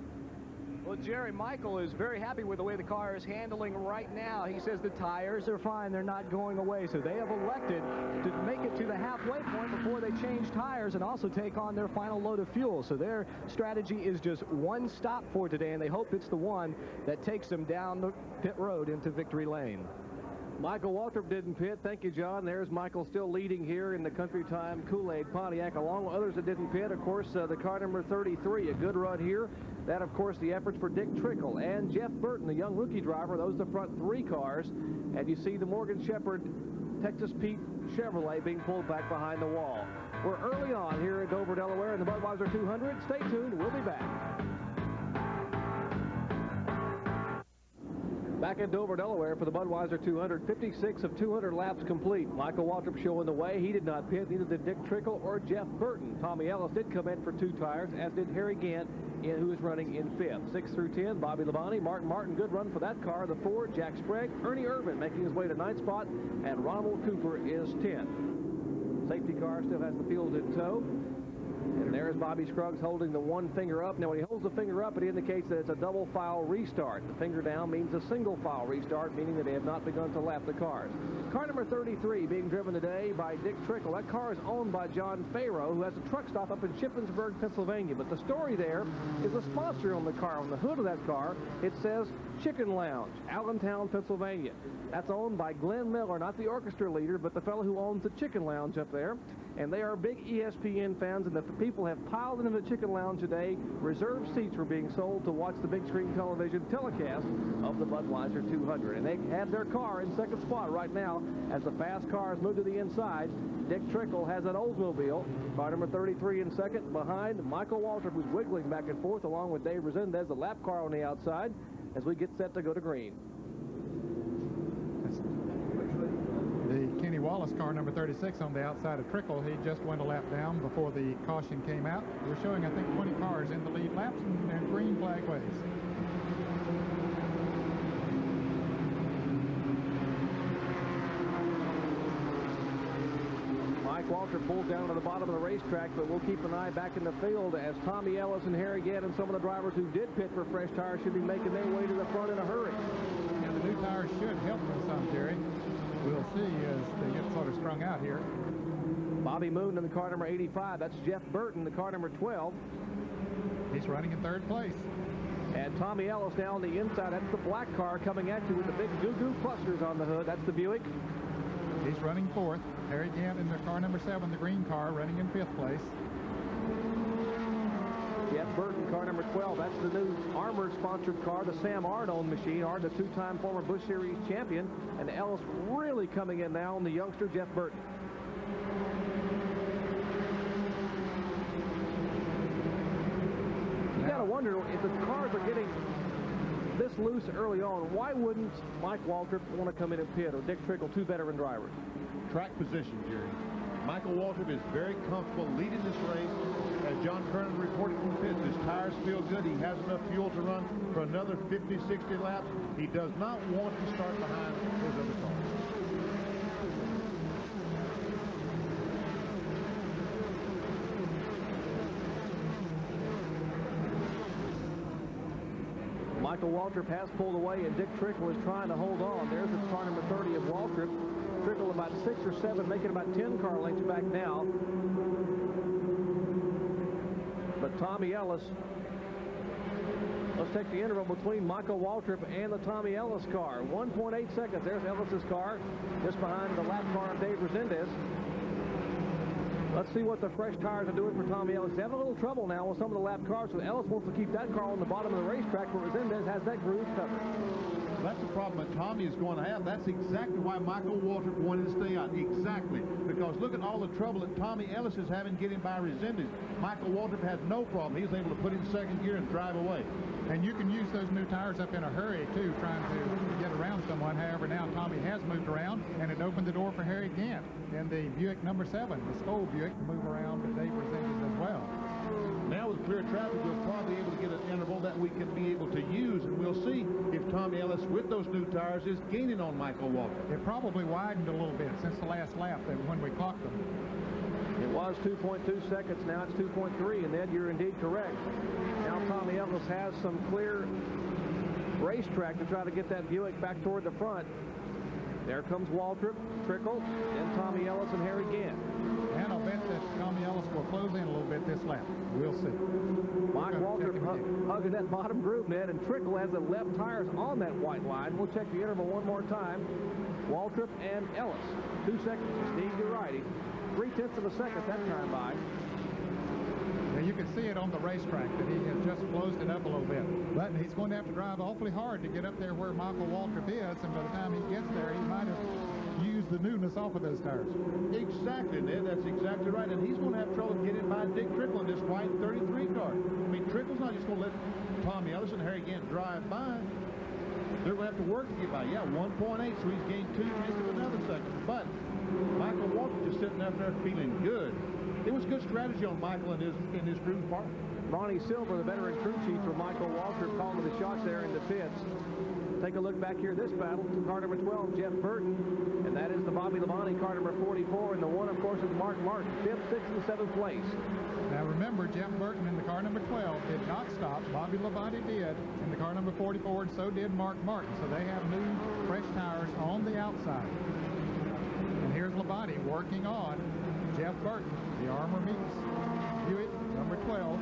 Well, Jerry, Michael is very happy with the way the car is handling right now. He says the tires are fine. They're not going away. So they have elected to make it to the halfway point before they change tires and also take on their final load of fuel. So their strategy is just one stop for today, and they hope it's the one that takes them down the pit road into victory lane. Michael Waltrip didn't pit. Thank you, John. There's Michael still leading here in the Country Time Kool-Aid Pontiac, along with others that didn't pit. Of course, the car number 33, a good run here. That, of course, the efforts for Dick Trickle and Jeff Burton, the young rookie driver. Those are the front 3 cars. And you see the Morgan Shepherd Texas Pete Chevrolet being pulled back behind the wall. We're early on here at Dover, Delaware in the Budweiser 200. Stay tuned. We'll be back. Back at Dover, Delaware for the Budweiser 200, 56 of 200 laps complete. Michael Waltrip showing the way. He did not pit, neither did Dick Trickle or Jeff Burton. Tommy Ellis did come in for 2 tires, as did Harry Gant, who is running in 5th. 6 through 10, Bobby Labonte, Martin, good run for that car. The 4, Jack Sprague, Ernie Irvin making his way to 9th spot, and Ronald Cooper is 10th. Safety car still has the field in tow. And there's Bobby Scruggs holding the 1 finger up. Now, when he holds the finger up, it indicates that it's a double file restart. The finger down means a single file restart, meaning that they have not begun to lap the cars. Car number 33 being driven today by Dick Trickle. That car is owned by John Farrow, who has a truck stop up in Shippensburg, Pennsylvania. But the story there is a sponsor on the car. On the hood of that car, it says Chicken Lounge, Allentown, Pennsylvania. That's owned by Glenn Miller, not the orchestra leader, but the fellow who owns the Chicken Lounge up there. And they are big ESPN fans, and the people have piled into the Chicken Lounge today. Reserved seats were being sold to watch the big screen television telecast of the Budweiser 200. And they have their car in 2nd spot right now as the fast cars move to the inside. Dick Trickle has an Oldsmobile. Car number 33 in 2nd behind Michael Waltrip, who's wiggling back and forth along with Dave Resendez, the lap car on the outside, as we get set to go to green. The Kenny Wallace car, number 36, on the outside of Trickle. He just went a lap down before the caution came out. We're showing, I think, 20 cars in the lead laps and green flag waves. Mike Waltrip pulls down to the bottom of the racetrack, but we'll keep an eye back in the field as Tommy Ellis and Harry Gant and some of the drivers who did pit for fresh tires should be making their way to the front in a hurry. And the new tires should help them some, Jerry. We'll see as they get sort of strung out here. Bobby Moon in the car number 85. That's Jeff Burton, the car number 12. He's running in 3rd place. And Tommy Ellis now on the inside. That's the black car coming at you with the big goo-goo clusters on the hood. That's the Buick. He's running 4th. Harry Gant in the car number 7, the green car, running in 5th place. Jeff Burton, car number 12. That's the new Armored-sponsored car, the Sam Ard-owned machine. Ard, the 2-time former Busch Series champion. And Ellis really coming in now on the youngster, Jeff Burton. You got to wonder, if the cars are getting this loose early on, why wouldn't Mike Waltrip want to come in and pit, or Dick Trickle, 2 veteran drivers? Track position, Jerry. Michael Waltrip is very comfortable leading this race. As John Kernan reported from pits, his tires feel good. He has enough fuel to run for another 50, 60 laps. He does not want to start behind his other cars. Michael Waltrip has pulled away, and Dick Trickle is trying to hold on. There's the car number 30 of Waltrip. Trickle about 6 or 7, making about 10 car lengths back now. But Tommy Ellis, let's take the interval between Michael Waltrip and the Tommy Ellis car. 1.8 seconds. There's Ellis's car, just behind the lap car of Dave Resendez. Let's see what the fresh tires are doing for Tommy Ellis. He's having a little trouble now with some of the lap cars, so Ellis wants to keep that car on the bottom of the racetrack, where Resendez has that groove covered. That's the problem that Tommy is going to have. That's exactly why Michael Waltrip wanted to stay out. Exactly. Because look at all the trouble that Tommy Ellis is having getting by Resendez. Michael Waltrip has no problem. He's able to put in 2nd gear and drive away. And you can use those new tires up in a hurry, too, trying to get around someone. However, now Tommy has moved around, and it opened the door for Harry Gant in the Buick number 7, the Skoll Buick, to move around with Dave Resendez as well. Now with clear traffic, we'll probably be able to get an interval that we can be able to use, and we'll see if Tommy Ellis, with those new tires, is gaining on Michael Waltrip. It probably widened a little bit since the last lap when we clocked them. It was 2.2 seconds. Now it's 2.3, and Ed, you're indeed correct. Now Tommy Ellis has some clear racetrack to try to get that Buick back toward the front. There comes Waltrip, Trickle, and Tommy Ellis and Harry Gant. And I'll bet that Tommy Ellis will close in a little bit this lap. We'll see. Mike Waltrip hugging that bottom group, Ned, and Trickle has the left tires on that white line. We'll check the interval one more time. Waltrip and Ellis. 2 seconds to Steve DeRighty. 3/10 of a second that time by. Now you can see it on the racetrack that he has just closed it up a little bit. But he's going to have to drive awfully hard to get up there where Michael Waltrip is, and by the time he gets there, he might have used the newness off of those tires. Exactly, Ned. That's exactly right. And he's going to have trouble getting by Dick Trickle in this white 33 car. I mean, Trickle's not just going to let Tommy Ellis and Harry Gant drive by. they're going to have to work to get by. Yeah, 1.8, so he's gained 2/10 of another second. But Michael Walker just sitting up there feeling good. It was good strategy on Michael and his crew's part. Ronnie Silver, the veteran crew chief for Michael Walker, calling the shots there in the pits. Take a look back here at this battle. Car number 12, Jeff Burton. And that is the Bobby Labonte, car number 44. And the one, of course, is Mark Martin, 5th, 6th, and 7th place. Now remember, Jeff Burton in the car number 12 did not stop. Bobby Labonte did in the car number 44, and so did Mark Martin. So they have new, fresh tires on the outside. And here's Labonte working on Jeff Burton, the Armor Meats Buick number 12.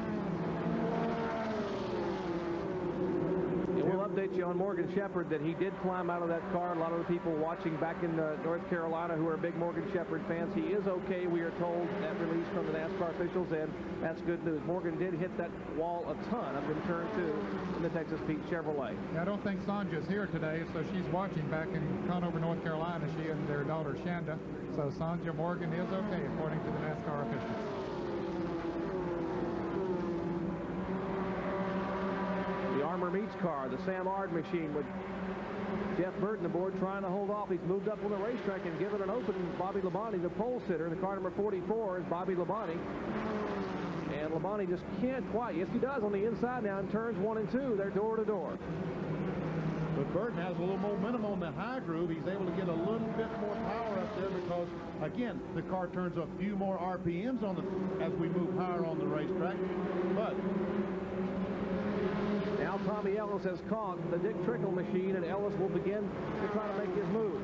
And we'll update you on Morgan Shepherd that he did climb out of that car. A lot of the people watching back in North Carolina who are big Morgan Shepherd fans, he is okay, we are told, that release from the NASCAR officials, and that's good news. Morgan did hit that wall a ton up in turn 2 in the Texas Pete Chevrolet. I don't think Sonja's here today, so she's watching back in Conover, North Carolina, she and their daughter Shanda. So Sonja Morgan is okay, according to the NASCAR officials. The Armor Meats car, the Sam Ard machine with Jeff Burton aboard trying to hold off. He's moved up on the racetrack and given an open. Bobby Labonte, the pole sitter. The car number 44 is Bobby Labonte. And Labonte just can't quite. Yes, he does on the inside now in turns 1 and 2. They're door to door. But Burton has a little momentum on the high groove. He's able to get a little bit more power up there because, again, the car turns a few more RPMs on as we move higher on the racetrack. But now Tommy Ellis has caught the Dick Trickle machine, and Ellis will begin to try to make his move.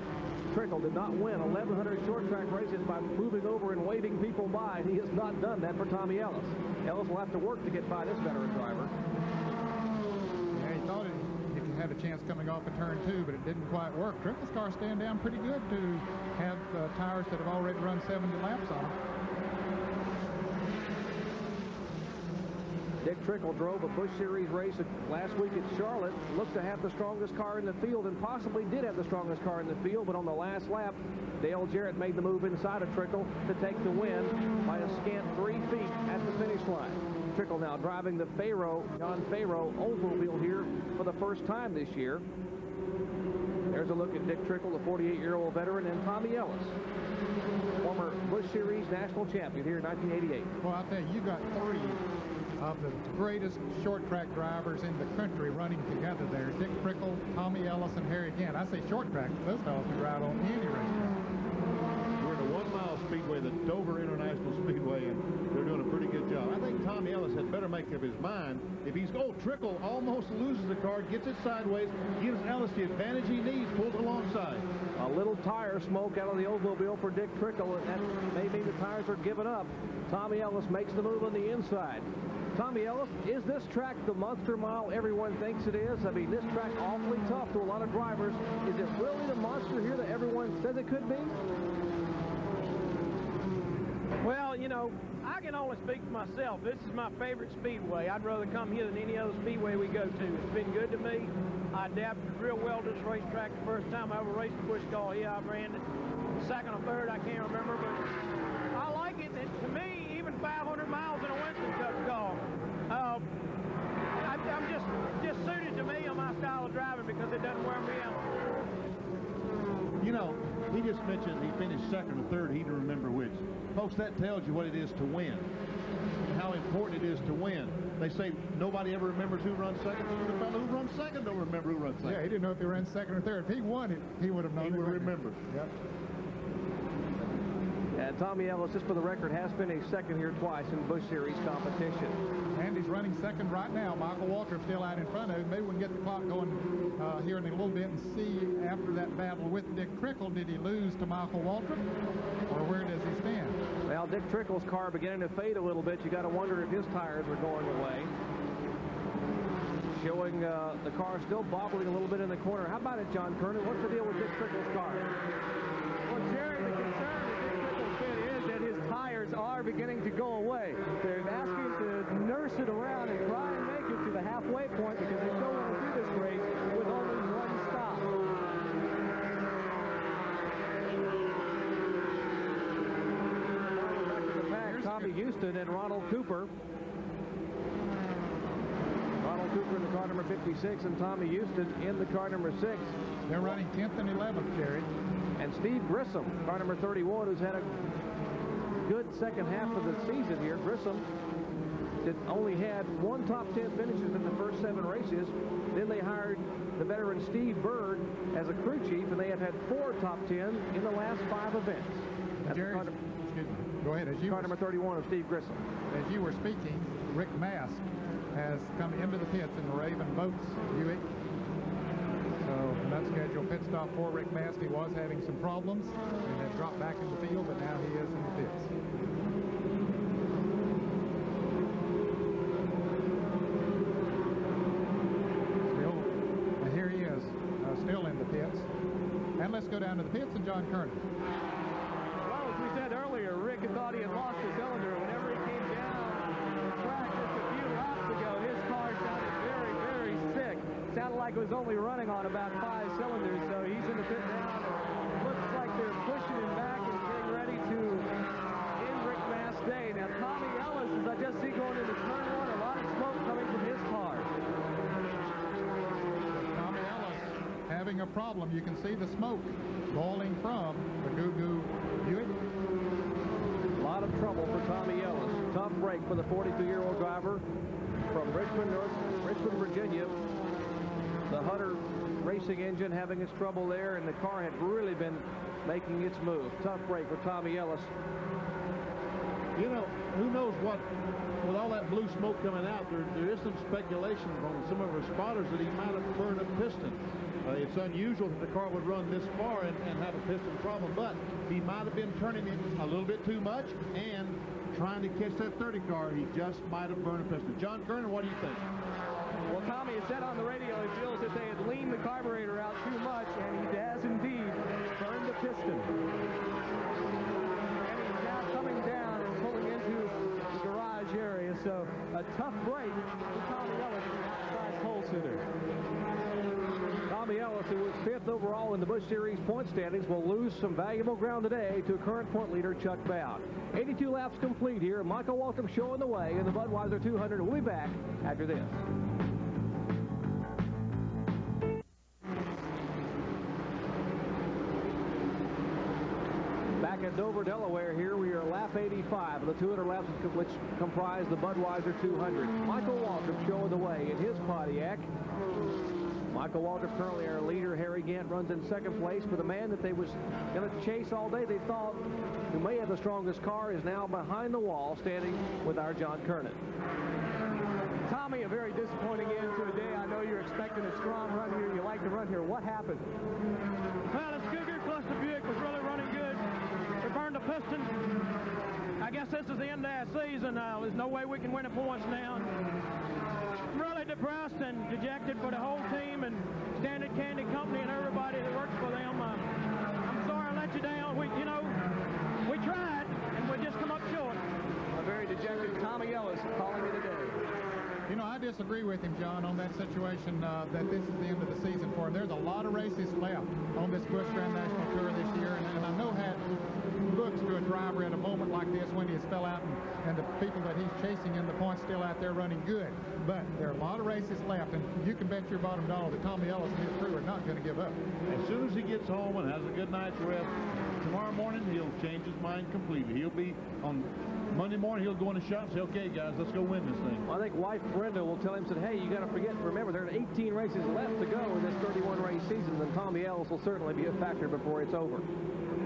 Trickle did not win 1,100 short track races by moving over and waving people by. He has not done that for Tommy Ellis. Ellis will have to work to get by this veteran driver. Yeah, he thought he had a chance coming off of turn 2, but it didn't quite work. Trickle's car stand down pretty good to have tires that have already run 70 laps on them. Dick Trickle drove a Busch Series race last week at Charlotte, looked to have the strongest car in the field and possibly did have the strongest car in the field, but on the last lap, Dale Jarrett made the move inside of Trickle to take the win by a scant 3 feet at the finish line. Trickle now driving the John Farrow Oldsmobile here for the first time this year. There's a look at Dick Trickle, the 48-year-old veteran, and Tommy Ellis, former Busch Series national champion here in 1988. Well, I'll tell you, you got 3 of the greatest short track drivers in the country running together there. Dick Trickle, Tommy Ellis, and Harry Gant. I say short track, those fellows can ride on any racetrack. we're in a 1-mile speedway, the Dover International Speedway, and they're doing a pretty good job. I think Tommy Ellis had better make up his mind. If he's, Trickle almost loses the car, gets it sideways, gives Ellis the advantage he needs, pulls alongside. A little tire smoke out of the Oldsmobile for Dick Trickle, and that may mean the tires are given up. Tommy Ellis makes the move on the inside. Tommy Ellis, is this track the Monster Mile everyone thinks it is? I mean, this track awfully tough to a lot of drivers. Is it really the monster here that everyone says it could be? Well, you know, I can only speak for myself. This is my favorite speedway. I'd rather come here than any other speedway we go to. It's been good to me. I adapted real well to this racetrack the first time I ever raced a Busch car here. I ran it second or third, I can't remember, but I like it. And to me, even 500 miles in a Winston Cup car, I'm just suited to me on my style of driving because it doesn't wear me out. You know, he just mentioned he finished second or third. He didn't remember which. Folks, that tells you what it is to win and how important it is to win. They say nobody ever remembers who runs second. The fellow who runs second don't remember who runs second. Yeah, he didn't know if he ran second or third. If he won it, he would have known. He would remember. Yep. And Tommy Ellis, just for the record, has finished second here twice in Busch Series competition. And he's running second right now. Michael Waltrip still out in front of him. Maybe we can get the clock going here in a little bit and see after that battle with Dick Trickle, did he lose to Michael Waltrip, or where does he stand? Well, Dick Trickle's car beginning to fade a little bit. You got to wonder if his tires are going away. Showing the car still bobbling a little bit in the corner. How about it, John Kernan? What's the deal with Dick Trickle's car? Well, Jerry, the concern with Dick Trickle's fit is that his tires are beginning to go away. They're asking to nurse it around and try and make it to the halfway point because they still want to do this race with only one stop. Back to the pack, Tommy Houston and Ronald Cooper. Ronald Cooper in the car number 56 and Tommy Houston in the car number 6. They're running 10th and 11th, Jerry. And Steve Grissom, car number 31, who's had a good second half of the season here. Grissom only had 1 top 10 finishes in the first 7 races. Then they hired the veteran Steve Bird as a crew chief, and they have had 4 top 10 in the last 5 events. That's Jerry, go ahead. As you car number 31 of Steve Grissom. As you were speaking, Rick Mast has come into the pits in the Raven Boats Buick. So an unscheduled pit stop for Rick Mast. He was having some problems and had dropped back in the field, but now he is in the pits. Here he is, still in the pits. And let's go down to the pits and John Kernan. Well, as we said earlier, Rick had thought he had lost the cylinder. Whenever he came down the track just a few laps ago, his car sounded very, very sick. Sounded like it was only running on about 5 cylinders, so he's in the pit now. Looks like they're pushing him back and getting ready to end Rick Mast's day. Now, Tommy Ellis, as I just see going into turn 1, a lot of smoke coming from his car. Tommy Ellis having a problem. You can see the smoke boiling from the Goo Goo Buick. A lot of trouble for Tommy Ellis. Tough break for the 42-year-old driver from Richmond, Virginia. The Hutter racing engine having its trouble there, and the car had really been making its move. Tough break for Tommy Ellis. You know, who knows what, with all that blue smoke coming out, there is some speculation from some of our spotters that he might have burned a piston. It's unusual that the car would run this far and have a piston problem, but he might have been turning it a little bit too much and trying to catch that 30 car. He just might have burned a piston. John Kernan, what do you think? Well, Tommy has said on the radio, he feels that they had leaned the carburetor out too much, and he has indeed burned the piston. And he's now coming down and pulling into the garage area, so a tough break for Tommy Ellis from the outside pole sitter. Tommy Ellis, who was 5th overall in the Busch Series point standings, will lose some valuable ground today to current point leader Chuck Bound. 82 laps complete here. Michael Waltrip showing the way in the Budweiser 200. We'll be back after this. Back at Dover, Delaware here, we are lap 85 of the 200 laps which comprise the Budweiser 200. Michael Waltrip showing the way in his Pontiac. Michael Waltrip, currently our leader. Harry Gant runs in 2nd place, but the man that they was going to chase all day, they thought, who may have the strongest car, is now behind the wall, standing with our John Kernan. Tommy, a very disappointing end to a day. I know you're expecting a strong run here. You like to run here. What happened? Well, the Cougar plus the Buick was really running good. We burned the piston. I guess this is the end of our season now. There's no way we can win the points now. Really depressed and dejected for the whole team and Standard Candy Company and everybody that works for them. I'm sorry I let you down. We tried, and we just come up short. A very dejected Tommy Ellis calling me today. You know, I disagree with him, John, on that situation, that this is the end of the season for him. There's a lot of races left on this Busch Grand National Tour this year, and I know how it looks to a driver at a moment like this when he's fell out and the people that he's chasing in the points still out there running good. But there are a lot of races left, and you can bet your bottom dollar that Tommy Ellis and his crew are not going to give up. As soon as he gets home and has a good night's rest, tomorrow morning he'll change his mind completely. He'll be on Monday morning, he'll go in the shop and say, okay, guys, let's go win this thing. I think wife Brenda will tell him, said, hey, you got to remember, there are 18 races left to go in this 31-race season, and Tommy Ellis will certainly be a factor before it's over.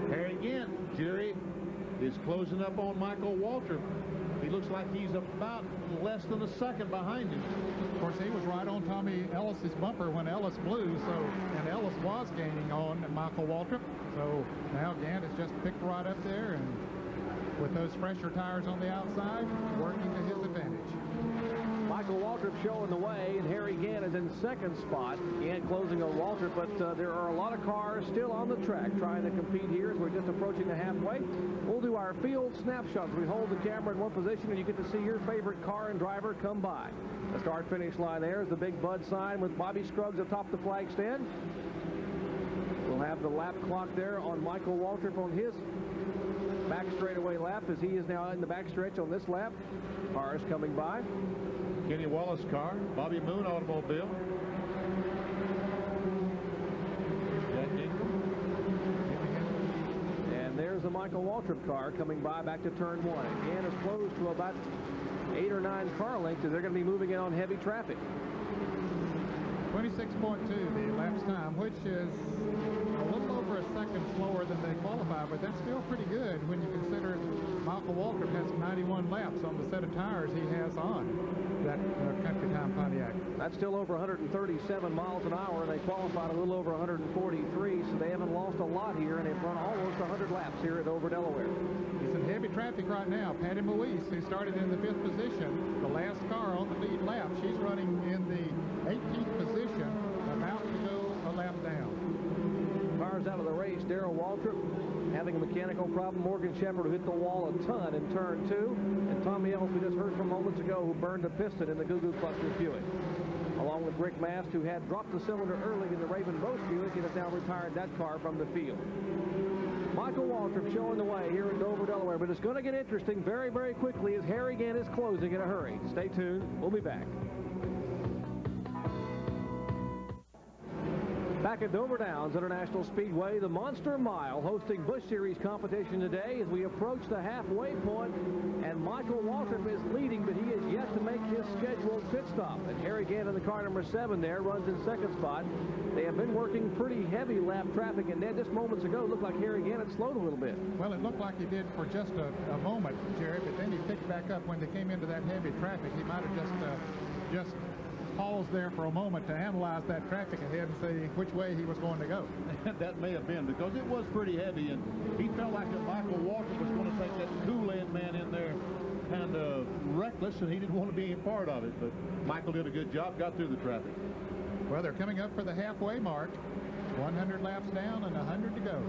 Here again, Jerry is closing up on Michael Waltrip. He looks like he's about less than a second behind him. Of course, he was right on Tommy Ellis's bumper when Ellis blew, and Ellis was gaining on Michael Waltrip. So now Gant has just picked right up there, and with those fresher tires on the outside, working to his advantage. Michael Waltrip showing the way, and Harry Gant is in 2nd spot. Gant closing on Waltrip, but there are a lot of cars still on the track trying to compete here as we're just approaching the halfway. We'll do our field snapshots. We hold the camera in one position, and you get to see your favorite car and driver come by. The start-finish line there is the big Bud sign with Bobby Scruggs atop the flag stand. We'll have the lap clock there on Michael Waltrip on his back straightaway lap as he is now in the backstretch on this lap. Cars coming by. Kenny Wallace car, Bobby Moon automobile. And there's the Michael Waltrip car coming by back to turn 1. Again, it's closed to about 8 or 9 car lengths as they're going to be moving in on heavy traffic. 26.2 the elapsed time, which is a little over a second slower than they qualify, but that's still pretty good when you consider Michael Waltrip has 91 laps on the set of tires he has on that Country Time Pontiac. That's still over 137 miles an hour. They qualified a little over 143, so they haven't lost a lot here, and they've run almost 100 laps here at Dover, Delaware. He's in heavy traffic right now. Patty Moise, who started in the 5th position, the last car on the lead lap, she's running in the 18th position, about to go a lap down. Cars out of the race. Darrell Waltrip having a mechanical problem. Morgan Shepherd, who hit the wall a ton in turn 2. And Tommy Ellis, we just heard from moments ago, who burned a piston in the Goo Goo Cluster Buick. Along with Rick Mast, who had dropped the cylinder early in the Raven Boast Buick and has now retired that car from the field. Michael Waltrip showing the way here in Dover, Delaware. But it's going to get interesting very, very quickly as Harry Gant is closing in a hurry. Stay tuned. We'll be back. Back at Dover Downs International Speedway, the Monster Mile hosting Busch Series competition today as we approach the halfway point, and Michael Waltrip is leading, but he is yet to make his scheduled pit stop. And Harry Gant in the car number 7 there runs in second spot. They have been working pretty heavy lap traffic, and Ned, just moments ago, looked like Harry Gant had slowed a little bit. Well, it looked like he did for just a moment, Jerry, but then he picked back up when they came into that heavy traffic. He might have just paused there for a moment to analyze that traffic ahead and see which way he was going to go. That may have been because it was pretty heavy, and he felt like that Michael Waltrip was going to take that Kool-Aid man in there kind of reckless, and he didn't want to be a part of it. But Michael did a good job, got through the traffic. Well, they're coming up for the halfway mark. 100 laps down and 100 to go.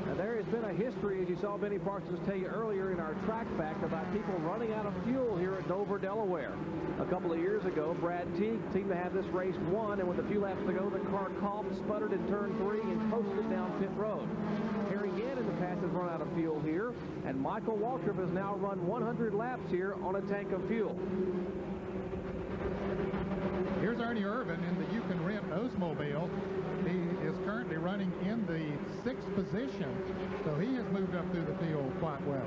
Now, there has been a history, as you saw Benny Parsons tell you earlier in our track fact, about people running out of fuel here at Dover, Delaware. A couple of years ago, Brad Teague seemed to have this race won, and with a few laps to go, the car coughed, sputtered in turn 3, and coasted down pit road. Harry Gant in the past has run out of fuel here, and Michael Waltrip has now run 100 laps here on a tank of fuel. Here's Ernie Irvin in the You Can Rent Oldsmobile. He is currently running in the 6th position, so he has moved up through the field quite well.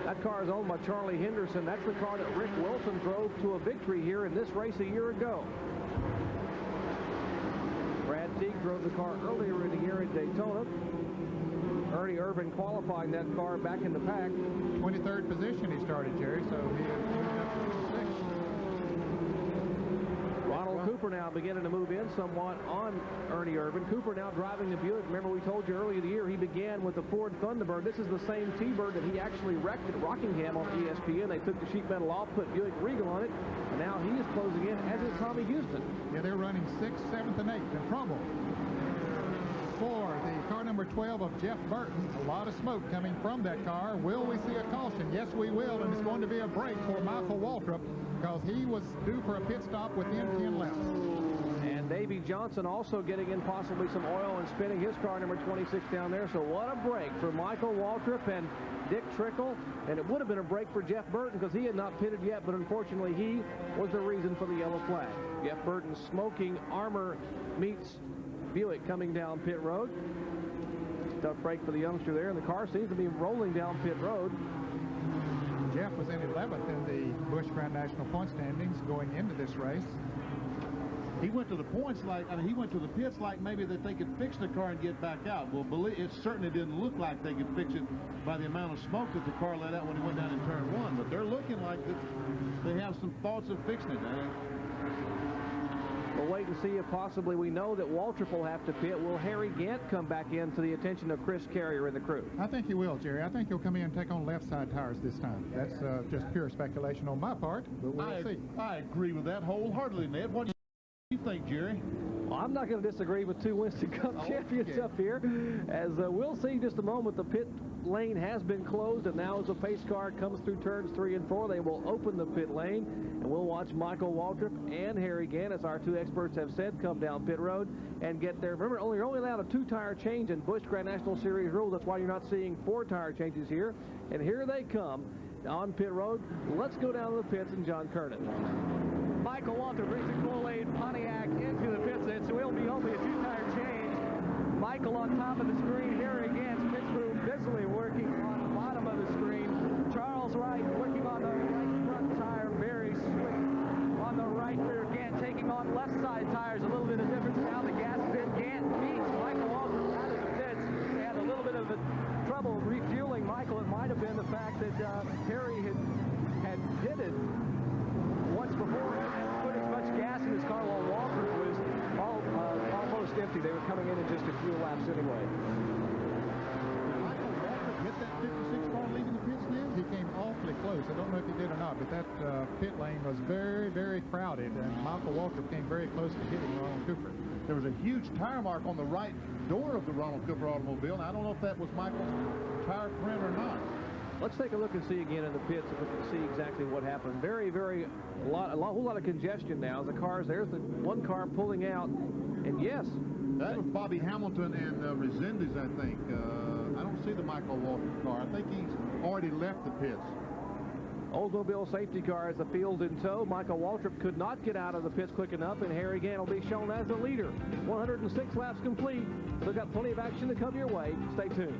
That car is owned by Charlie Henderson. That's the car that Rick Wilson drove to a victory here in this race a year ago. Brad Teague drove the car earlier in the year at Daytona. Ernie Irvin qualifying that car back in the pack. 23rd position he started, Jerry, so he has moved up to 6th. Ronald Cooper now beginning to move in somewhat on Ernie Irvin. Cooper now driving the Buick. Remember, we told you earlier in the year he began with the Ford Thunderbird. This is the same T-Bird that he actually wrecked at Rockingham on ESPN. They took the sheet metal off, put Buick Regal on it, and now he is closing in, as is Tommy Houston. Yeah, they're running 6th, 7th, and 8th in trouble. For the car number 12 of Jeff Burton, a lot of smoke coming from that car. Will we see a caution? Yes, we will, and it's going to be a break for Michael Waltrip because he was due for a pit stop within 10 laps. And Davey Johnson also getting in possibly some oil and spinning his car number 26 down there. So what a break for Michael Waltrip and Dick Trickle. And it would have been a break for Jeff Burton because he had not pitted yet, but unfortunately he was the reason for the yellow flag. Jeff Burton smoking Armor meets Buick coming down pit road. Tough break for the youngster there, and the car seems to be rolling down pit road. Jeff was in 11th in the Busch Grand National point standings going into this race. He went to the points he went to the pits like maybe that they could fix the car and get back out. Well, it certainly didn't look like they could fix it by the amount of smoke that the car let out when he went down in turn 1. But they're looking like they have some thoughts of fixing it. We'll wait and see if possibly we know that Waltrip will have to pit. Will Harry Gant come back in to the attention of Chris Carrier and the crew? I think he will, Jerry. I think he'll come in and take on left side tires this time. That's just pure speculation on my part, but we'll see. I agree with that wholeheartedly, Ned. What do you think, Jerry? Well, I'm not going to disagree with two Winston Cup champions up here. As we'll see in just a moment, the pit lane has been closed, and now as the pace car comes through turns 3 and 4, they will open the pit lane, and we'll watch Michael Waltrip and Harry Gant, as our two experts have said, come down pit road and get there. Remember, you're only allowed a 2-tire change in Busch Grand National Series rules. That's why you're not seeing 4 tire changes here. And here they come. on pit road. Let's go down to the pits and John Kernan. Michael Walter brings the Kool-Aid Pontiac into the pit set, so it'll be only a two-tire change. Michael on top of the screen. Harry Gant's pit crew busily working on the bottom of the screen. Charles Wright working on the right front tire, very slick on the right rear. Gant taking on left side tires, a little bit of difference now. The gas is in. Gant beats Michael Walter out of the pits. They had a little bit of trouble refueling Michael. It might have been the fact that Harry had hit it once before and put as much gas in his car while Walter was almost empty. They were coming in just a few laps anyway. Michael Walter hit that 56 car leaving the pits now? He came awfully close. I don't know if he did or not, but that pit lane was very, very crowded, and Michael Walter came very close to hitting Ronald Cooper. There was a huge tire mark on the right door of the Ronald Cooper automobile, and I don't know if that was Michael's tire print or not. Let's take a look and see again in the pits if we can see exactly what happened. Very, a whole lot of congestion now. The cars, there's the one car pulling out, and yes. That was Bobby Hamilton and Resendez, I think. I don't see the Michael Walter car. I think he's already left the pits. Oldsmobile safety car is the field in tow. Michael Waltrip could not get out of the pits quick enough, and Harry Gant will be shown as the leader. 106 laps complete. Still got plenty of action to come your way. Stay tuned.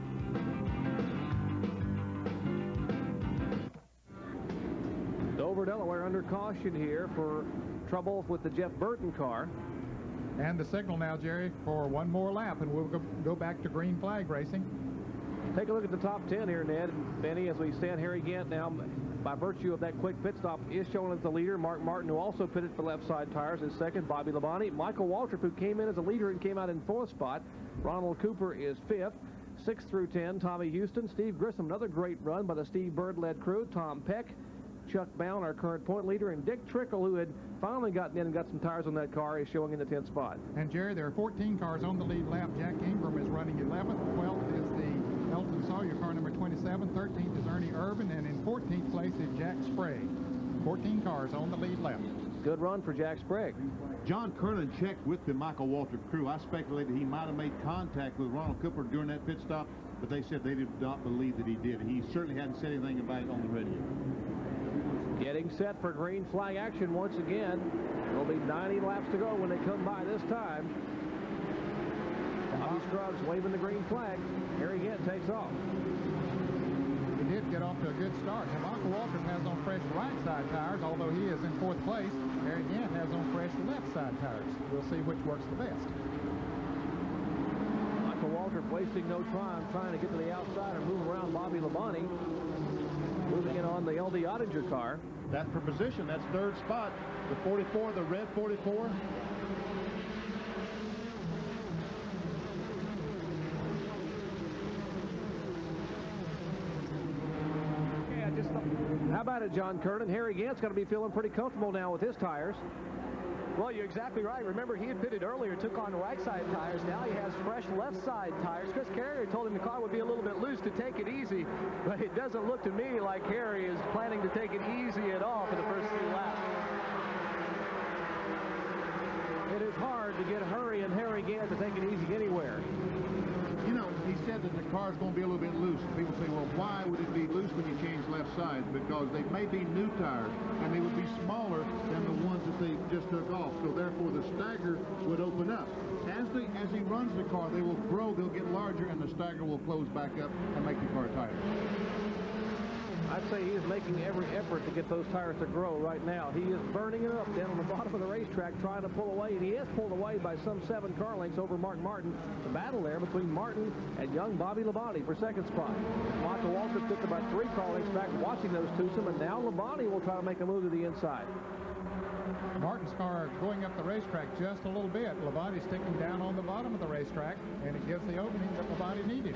Dover, Delaware under caution here for trouble with the Jeff Burton car. And the signal now, Jerry, for one more lap, and we'll go back to green flag racing. Take a look at the top 10 here, Ned and Benny, as we stand. Harry Gant now, by virtue of that quick pit stop, is shown as the leader. Mark Martin, who also pitted for left side tires, is second. Bobby Labonte. Michael Waltrip, who came in as a leader and came out in fourth spot. Ronald Cooper is fifth. 6 through 10, Tommy Houston. Steve Grissom, another great run by the Steve Bird-led crew. Tom Peck, Chuck Bound, our current point leader, and Dick Trickle, who had finally gotten in and got some tires on that car, is showing in the 10th spot. And, Jerry, there are 14 cars on the lead lap. Jack Ingram is running 11th. 12th is the Elton Sawyer car, number 27. 13th is Ernie Irvin, and in 14th place is Jack Sprague. 14 cars on the lead lap. Good run for Jack Sprague. John Kernan checked with the Michael Walter crew. I speculated he might have made contact with Ronald Cooper during that pit stop, but they said they did not believe that he did. He certainly hadn't said anything about it on the radio. Getting set for green flag action once again. There'll be 90 laps to go when they come by this time. Bobby Scruggs waving the green flag. Harry Gant takes off. He did get off to a good start. And Michael Waltrip has on fresh right side tires, although he is in fourth place. Harry Gant has on fresh left side tires. We'll see which works the best. Michael Waltrip wasting no time trying to get to the outside and move around Bobby Labonte. Moving in on the LD Ottinger car. That's for position. That's third spot. The 44, the red 44. How about it, John Kernan? Harry Gant's going to be feeling pretty comfortable now with his tires. Well, you're exactly right. Remember, he had pitted earlier, took on right side tires. Now he has fresh left side tires. Chris Carrier told him the car would be a little bit loose to take it easy, but it doesn't look to me like Harry is planning to take it easy at all for the first few laps. It is hard to get Hurry and Harry Gant to take it easy anywhere. You know, he said that the car's going to be a little bit loose. People say, well, why would it be loose when you change left sides? Because they may be new tires, and they would be smaller than the ones that they just took off. So therefore, the stagger would open up. As he runs the car, they will grow, they'll get larger, and the stagger will close back up and make the car tighter. I'd say he is making every effort to get those tires to grow right now. He is burning it up down on the bottom of the racetrack, trying to pull away, and he is pulled away by some 7 car lengths over Mark Martin. The battle there between Martin and young Bobby Labonte for second spot. Michael Waltrip took about 3 car lengths back watching those twosome, and now Labonte will try to make a move to the inside. Martin's car going up the racetrack just a little bit. Labonte sticking down on the bottom of the racetrack, and it gives the opening that Labonte needed.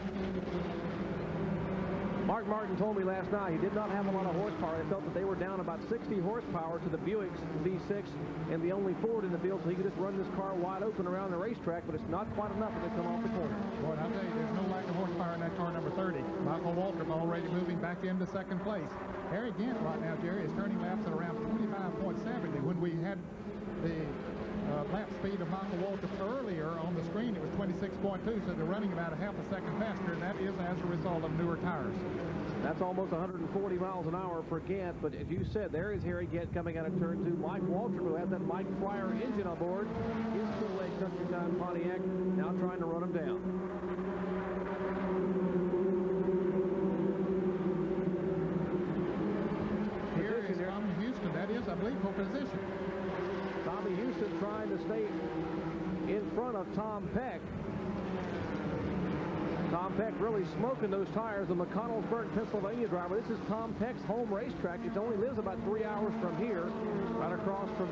Mark Martin told me last night he did not have a lot of horsepower. They felt that they were down about 60 horsepower to the Buick V6 and the only Ford in the field, so he could just run this car wide open around the racetrack, but it's not quite enough when they come off the corner. Boy, I'll tell you, there's no lack of horsepower in that car, number 30. Michael Waltrip already moving back into second place. Harry Gant right now, Jerry, is turning laps at around 25.7. When we had the lap speed of Michael Waltrip earlier on the screen. It was 26.2, so they're running about a half a second faster, and that is as a result of newer tires. That's almost 140 miles an hour for Gant, but as you said, there is Harry Gant coming out of turn 2. Mike Waltrip, who has that Mike Fryer engine on board, his Kool-Aid Country Time Pontiac, now trying to run him down. Here is Tommy Houston. That is, I believe, for position. Tommy Houston trying to stay in front of Tom Peck. Tom Peck really smoking those tires. The McConnellsburg, Pennsylvania driver. This is Tom Peck's home racetrack. It only lives about 3 hours from here, right across from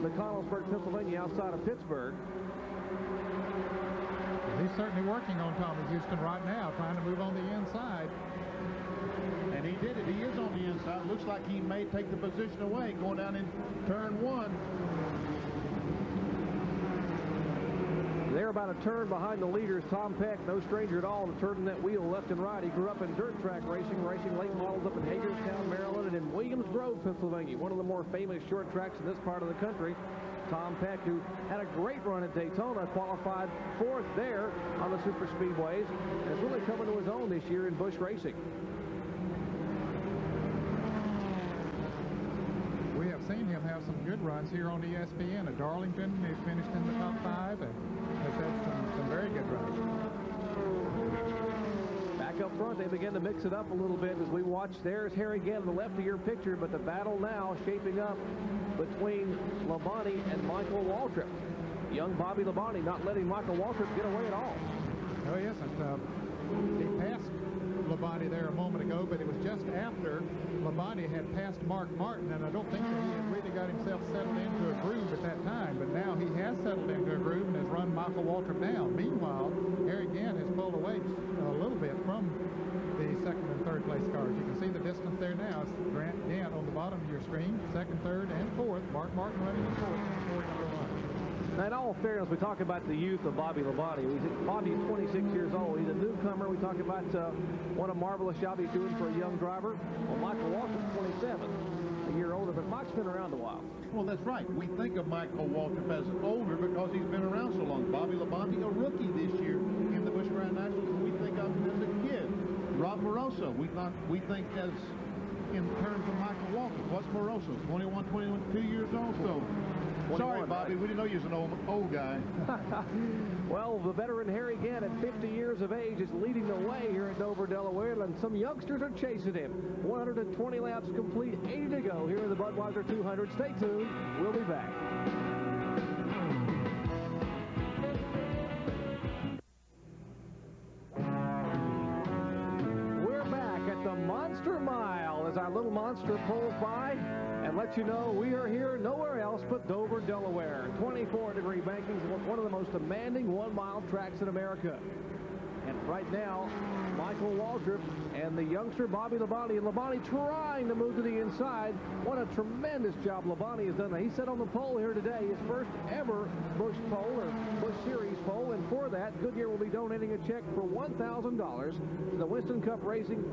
McConnellsburg, Pennsylvania, outside of Pittsburgh. He's certainly working on Tommy Houston right now, trying to move on the inside. And he did it. He is on the inside. Looks like he may take the position away going down in turn 1. They're about a turn behind the leaders. Tom Peck, no stranger at all to turning that wheel left and right. He grew up in dirt track racing late models up in Hagerstown, Maryland, and in Williams Grove, Pennsylvania, one of the more famous short tracks in this part of the country. Tom Peck, who had a great run at Daytona, qualified 4th there on the super speedways, and is really coming to his own this year in Busch racing. We have seen him have some good runs here on ESPN. At Darlington, he finished in the top 5 and has had some very good runs. Back up front, they begin to mix it up a little bit as we watch. There's Harry Gant on the left of your picture, but the battle now shaping up between Labonte and Michael Waltrip. Young Bobby Labonte not letting Michael Waltrip get away at all. Oh, yes, he passed Labonte there a moment ago, but it was just after Labonte had passed Mark Martin, and I don't think that he had really got himself settled into a groove at that time, but now he has settled into a groove and has run Michael Waltrip down. Meanwhile, Harry Gant has pulled away a little bit from the 2nd and 3rd place cars. You can see the distance there now. It's Grant Gant on the bottom of your screen, 2nd, 3rd, and 4th. Mark Martin running in 4th, number 1. Now, in all fairness, we talk about the youth of Bobby Labonte. Bobby is 26 years old. He's a newcomer. We talk about what a marvelous job he's doing for a young driver. Well, Michael Waltrip's 27, a year older, but Mike's been around a while. Well, that's right. We think of Michael Waltrip as older because he's been around so long. Bobby Labonte, a rookie this year in the Busch Grand Nationals, and we think of him as a kid. Rob Moroso, we think as in terms of Michael Waltrip. What's Moroso? 21, 22 years old? So, sorry, Bobby, we didn't know you was an old guy. Well, the veteran Harry Gant at 50 years of age is leading the way here at Dover, Delaware, and some youngsters are chasing him. 120 laps complete, 80 to go here in the Budweiser 200. Stay tuned. We'll be back. We're back at the Monster Mile as our little monster pulls by and let you know we are here nowhere else but Dover, Delaware. 24-degree bankings, one of the most demanding one-mile tracks in America. And right now, Michael Waltrip and the youngster Bobby Labonte, and Labonte trying to move to the inside. What a tremendous job Labonte has done. Now, he sat on the pole here today, his first ever Busch pole or Busch Series pole, and for that, Goodyear will be donating a check for $1,000 to the Winston Cup Racing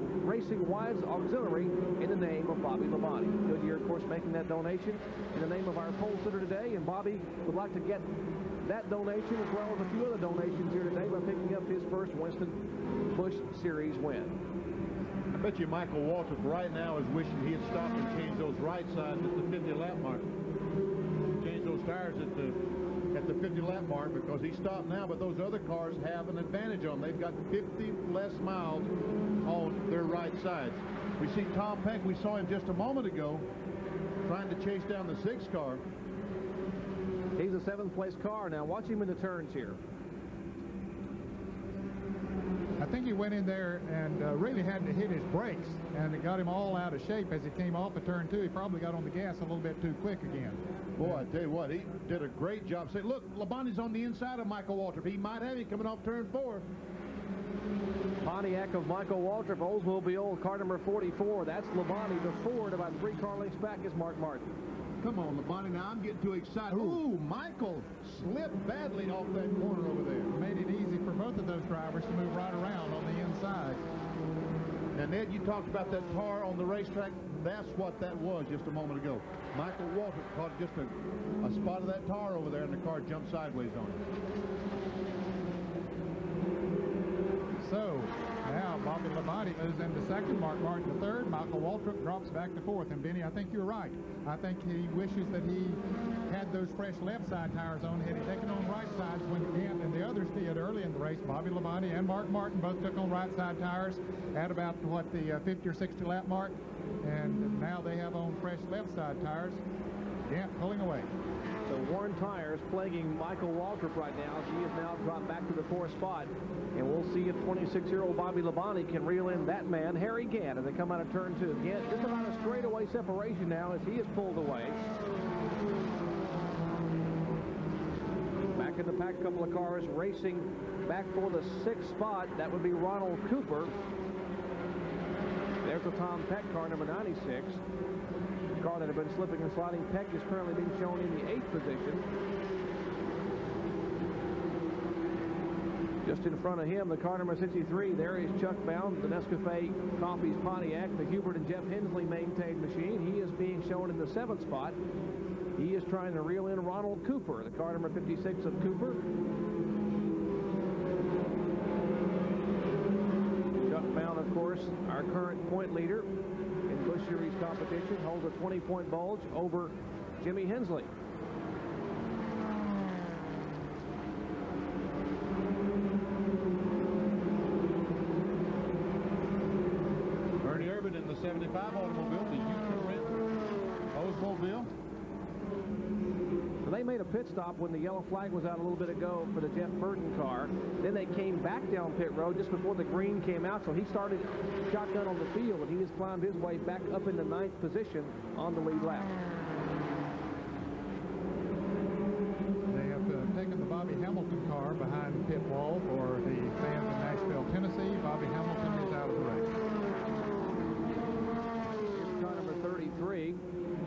Wives Auxiliary in the name of Bobby Labonte. Goodyear, of course, making that donation in the name of our pole sitter today, and Bobby would like to get that donation as well as a few other donations here today by picking up his first Winston Busch Series win. I bet you Michael Waltrip right now is wishing he had stopped and changed those right sides at the 50 lap mark. Change those tires at the 50 lap mark because he stopped now, but those other cars have an advantage on them. They've got 50 less miles on their right sides. We see Tom Peck, we saw him just a moment ago trying to chase down the 6 car. He's a 7th place car. Now watch him in the turns here. I think he went in there and really had to hit his brakes, and it got him all out of shape as he came off of turn 2. He probably got on the gas a little bit too quick again. Boy, I tell you what, he did a great job. Say, look, Labonte's on the inside of Michael Waltrip. He might have him coming off turn 4. Pontiac of Michael Waltrip, Oldsmobile, car number 44. That's Labonte. The Ford about 3 car lengths back is Mark Martin. Come on, Labonte, now I'm getting too excited. Ooh, Michael slipped badly off that corner over there. Made it easy for both of those drivers to move right around on the inside. And And Ed, you talked about that tar on the racetrack. That's what that was just a moment ago. Michael Waltrip caught just a spot of that tar over there, and the car jumped sideways on it. So now Bobby Labonte moves into second, Mark Martin to third, Michael Waltrip drops back to fourth. And Benny, I think you're right. I think he wishes that he had those fresh left side tires on. Had he taken on right sides when Gant and the others did early in the race, Bobby Labonte and Mark Martin both took on right side tires at about, what, the 50 or 60 lap mark. And now they have on fresh left side tires. Gant pulling away. So worn tires plaguing Michael Waltrip right now. He has now dropped back to the fourth spot. And we'll see if 26-year-old Bobby Labonte can reel in that man, Harry Gant, as they come out of turn two. Gant just about a straightaway separation now as he is pulled away. Back in the pack, a couple of cars racing back for the sixth spot. That would be Ronald Cooper. There's the Tom Peck car, number 96. The car that had been slipping and sliding. Peck is currently being shown in the 8th position. Just in front of him, the car number 63, there is Chuck Bound, the Nescafe Coffee's Pontiac, the Hubert and Jeff Hensley maintained machine. He is being shown in the 7th spot. He is trying to reel in Ronald Cooper, the car number 56 of Cooper. Chuck Bound, of course, our current point leader in Busch Series competition, holds a 20-point bulge over Jimmy Hensley. Ernie Irvin in the 75 automobile, the Utica Oldsmobile. So they made a pit stop when the yellow flag was out a little bit ago for the Jeff Burton car. Then they came back down pit road just before the green came out, so he started shotgun on the field, and he has climbed his way back up in the 9th position on the lead lap. They have taken the Bobby Hamilton car behind the pit wall for the fans in Nashville, Tennessee. Bobby Hamilton is out of the race. Here's car number 33,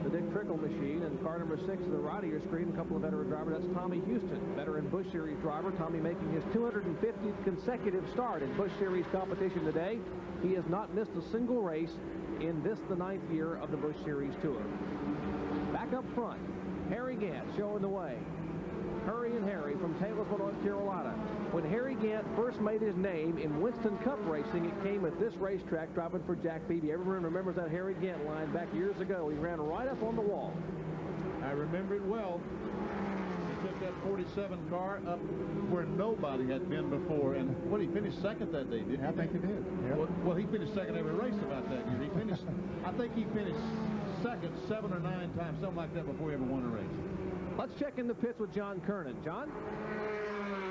the Dick Trickle machine, and car number 6 of the right of your screen, a couple of veteran drivers. That's Tommy Houston, veteran Busch Series driver. Tommy making his 250th consecutive start in Busch Series competition today. He has not missed a single race in this, the 9th year of the Busch Series Tour. Back up front, Harry Gant showing the way. Hurry and Harry from Taylorsville, North Carolina. When Harry Gant first made his name in Winston Cup racing, it came at this racetrack driving for Jack Beebe. Everyone remembers that Harry Gant line back years ago. He ran right up on the wall. I remember it well. He took that 47 car up where nobody had been before, and what, he finished second that day, didn't he? I think he did. Yep. Well, he finished second every race about that year. He finished, I think he finished second 7 or 9 times, something like that, before he ever won a race. Let's check in the pits with John Kernan. John?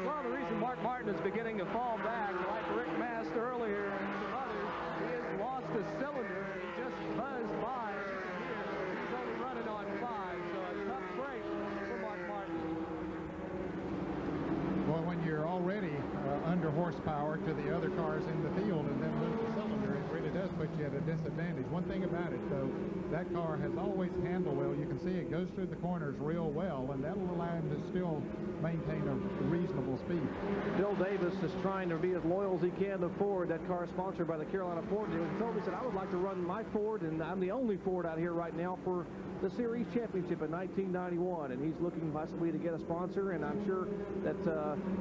Well, the reason Mark Martin is beginning to fall back, like Rick Mast earlier and some others, he has lost a cylinder. He just buzzed by. He's only running on 5, so a tough break for Mark Martin. Boy, when you're already under horsepower to the other cars in the field and then lose the cylinder, it really does put you at a disadvantage. One thing about it, though, that car has always handled well. You can see it goes through the corners real well, and that'll allow him to still maintain a reasonable speed. Bill Davis is trying to be as loyal as he can to Ford. That car is sponsored by the Carolina Ford dealers. He told me, he said, I would like to run my Ford, and I'm the only Ford out here right now for the Series Championship in 1991, and he's looking possibly to get a sponsor, and I'm sure that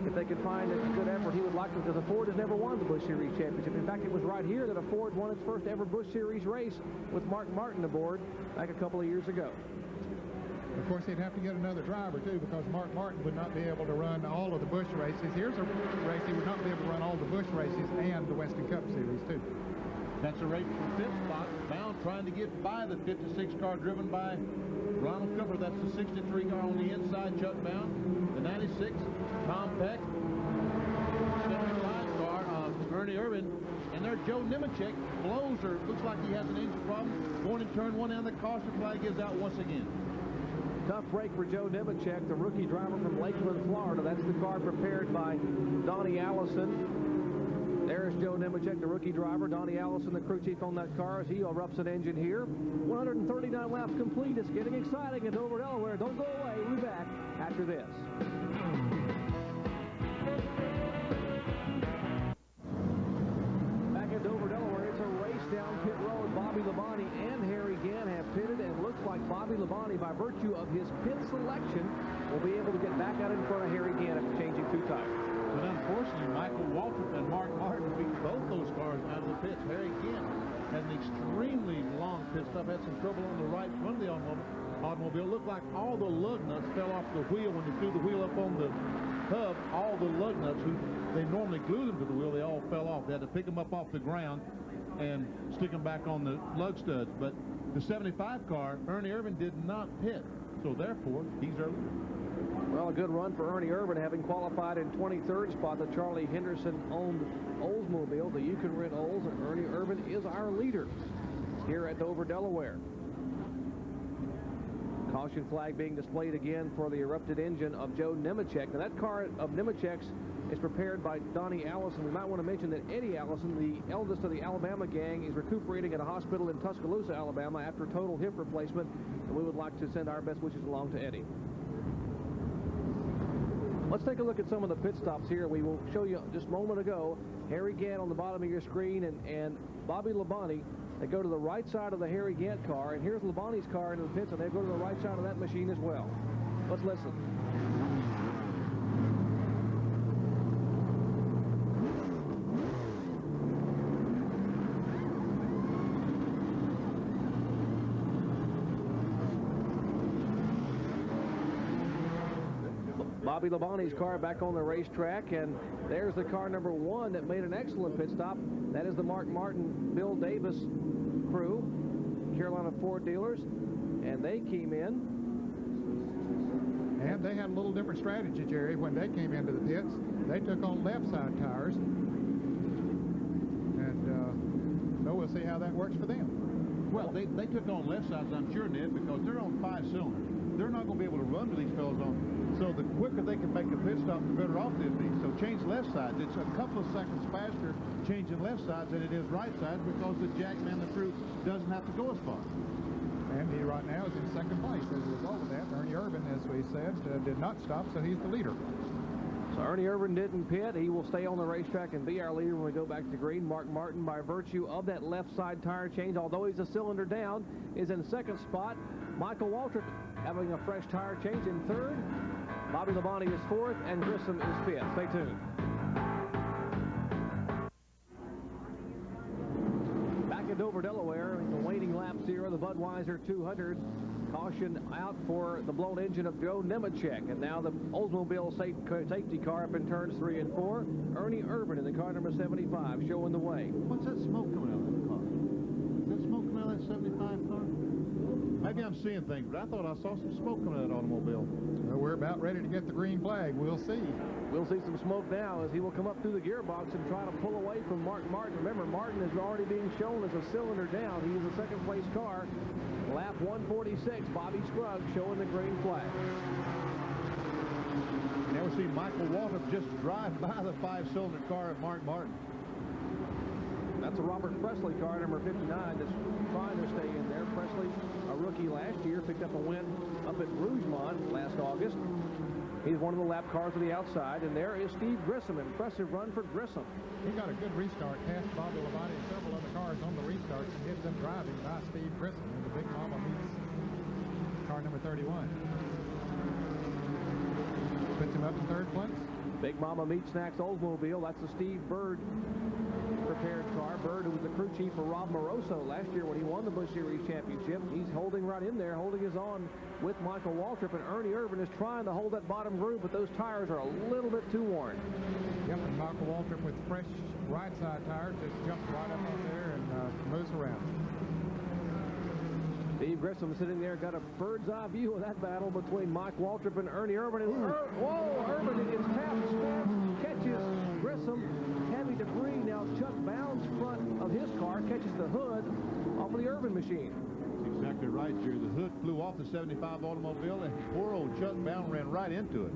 if they could find a good effort, he would like to, because the Ford has never won the Busch Series Championship. In fact, it was right here that a Ford won its first ever Busch Series race with Mark Martin aboard back a couple of years ago. Of course, he'd have to get another driver, too, because Mark Martin would not be able to run all of the Busch races. Here's a race he would not be able to run all the Busch races and the Winston Cup Series, too. That's a race for 5th spot. Bound trying to get by the 56 car driven by Ronald Cooper. That's the 63 car on the inside, Chuck Bound. The 96, Tom Peck. 75 car, Ernie Irvin. And there, Joe Nemechek blows her. Looks like he has an engine problem. Going in turn 1, and the caution flag is out once again. Tough break for Joe Nemechek, the rookie driver from Lakeland, Florida. That's the car prepared by Donnie Allison. There's Joe Nemechek, the rookie driver. Donnie Allison, the crew chief on that car, as he erupts an engine here. 139 laps complete. It's getting exciting at Dover, Delaware. Don't go away. We'll be back after this. Back at Dover, Delaware, it's a race Labonte, by virtue of his pit selection, will be able to get back out in front of Harry Gant after changing 2 tires. But unfortunately, Michael Waltrip and Mark Martin beat both those cars out of the pits. Harry Gant had an extremely long pit stop, had some trouble on the right front of the automobile. Looked like all the lug nuts fell off the wheel when they threw the wheel up on the hub. All the lug nuts, they normally glue them to the wheel, they all fell off. They had to pick them up off the ground and stick them back on the lug studs. But the 75 car, Ernie Irvan did not pit, so therefore he's early. Well, a good run for Ernie Irvan, having qualified in 23rd spot. The Charlie Henderson-owned Oldsmobile, the You Can Rent Olds, and Ernie Irvan is our leader here at Dover, Delaware. Caution flag being displayed again for the erupted engine of Joe Nemechek. Now, that car of Nemechek's is prepared by Donnie Allison. We might want to mention that Eddie Allison, the eldest of the Alabama gang, is recuperating at a hospital in Tuscaloosa, Alabama, after total hip replacement, and we would like to send our best wishes along to Eddie. Let's take a look at some of the pit stops here. We will show you just a moment ago Harry Gant on the bottom of your screen and Bobby Labonte. They go to the right side of the Harry Gant car, and here's Labonte's car into the pits, and they go to the right side of that machine as well. Let's listen. Bobby Labonte's car back on the racetrack, and there's the car number 1 that made an excellent pit stop. That is the Mark Martin, Bill Davis crew, Carolina Ford dealers, and they came in. And they had a little different strategy, Jerry. When they came into the pits, they took on left side tires, and so we'll see how that works for them. Well, they took on left sides, I'm sure, Ned, because they're on 5 cylinders. They're not going to be able to run with these fellows on. So the quicker they can make a pit stop, the better off they'll be. So change left sides. It's a couple of seconds faster changing left sides than it is right sides, because the jackman, the crew, doesn't have to go as far. And he right now is in 2nd place. As a result of that, Ernie Irvan, as we said, did not stop, so he's the leader. So Ernie Irvan didn't pit. He will stay on the racetrack and be our leader when we go back to green. Mark Martin, by virtue of that left side tire change, although he's a cylinder down, is in 2nd spot. Michael Waltrip having a fresh tire change in 3rd. Bobby Labonte is 4th, and Grissom is 5th. Stay tuned. Back at Dover, Delaware, the waning laps here of the Budweiser 200. Caution out for the blown engine of Joe Nemechek. And now the Oldsmobile safety car up in turns 3 and 4. Ernie Irvan in the car number 75 showing the way. What's that smoke coming out of that car? Is that smoke coming out of that 75 car? Maybe I'm seeing things, but I thought I saw some smoke coming out of that automobile. Well, we're about ready to get the green flag. We'll see. We'll see some smoke now as he will come up through the gearbox and try to pull away from Mark Martin. Remember, Martin is already being shown as a cylinder down. He is a 2nd place car. Lap 146, Bobby Scruggs showing the green flag. Now we see Michael Waltrip just drive by the 5-cylinder car of Mark Martin. That's a Robert Presley car, number 59, that's trying to stay in there. Presley, a rookie last year, picked up a win up at Rougemont last August. He's one of the lap cars on the outside, and there is Steve Grissom. Impressive run for Grissom. He got a good restart, passed Bobby Labonte and several other cars on the restarts, and hit them driving by Steve Grissom in the Big Mama meets car number 31. Puts him up in 3rd place. Big Mama Meat Snacks Oldsmobile. That's the Steve Bird prepared car. Bird, who was the crew chief for Rob Moroso last year when he won the Busch Series championship. He's holding right in there, holding his own with Michael Waltrip, and Ernie Irvan is trying to hold that bottom groove, but those tires are a little bit too worn. Yep, and Michael Waltrip with fresh right side tires just jumps right up on there and moves around. Steve Grissom sitting there, got a bird's eye view of that battle between Mike Waltrip and Ernie Irvan. And Irvan gets tapped, snapped, catches Grissom. Heavy debris. Now Chuck Bound's front of his car catches the hood off of the Irvan machine. That's exactly right, Jerry. The hood flew off the 75 automobile, and poor old Chuck Bound ran right into it.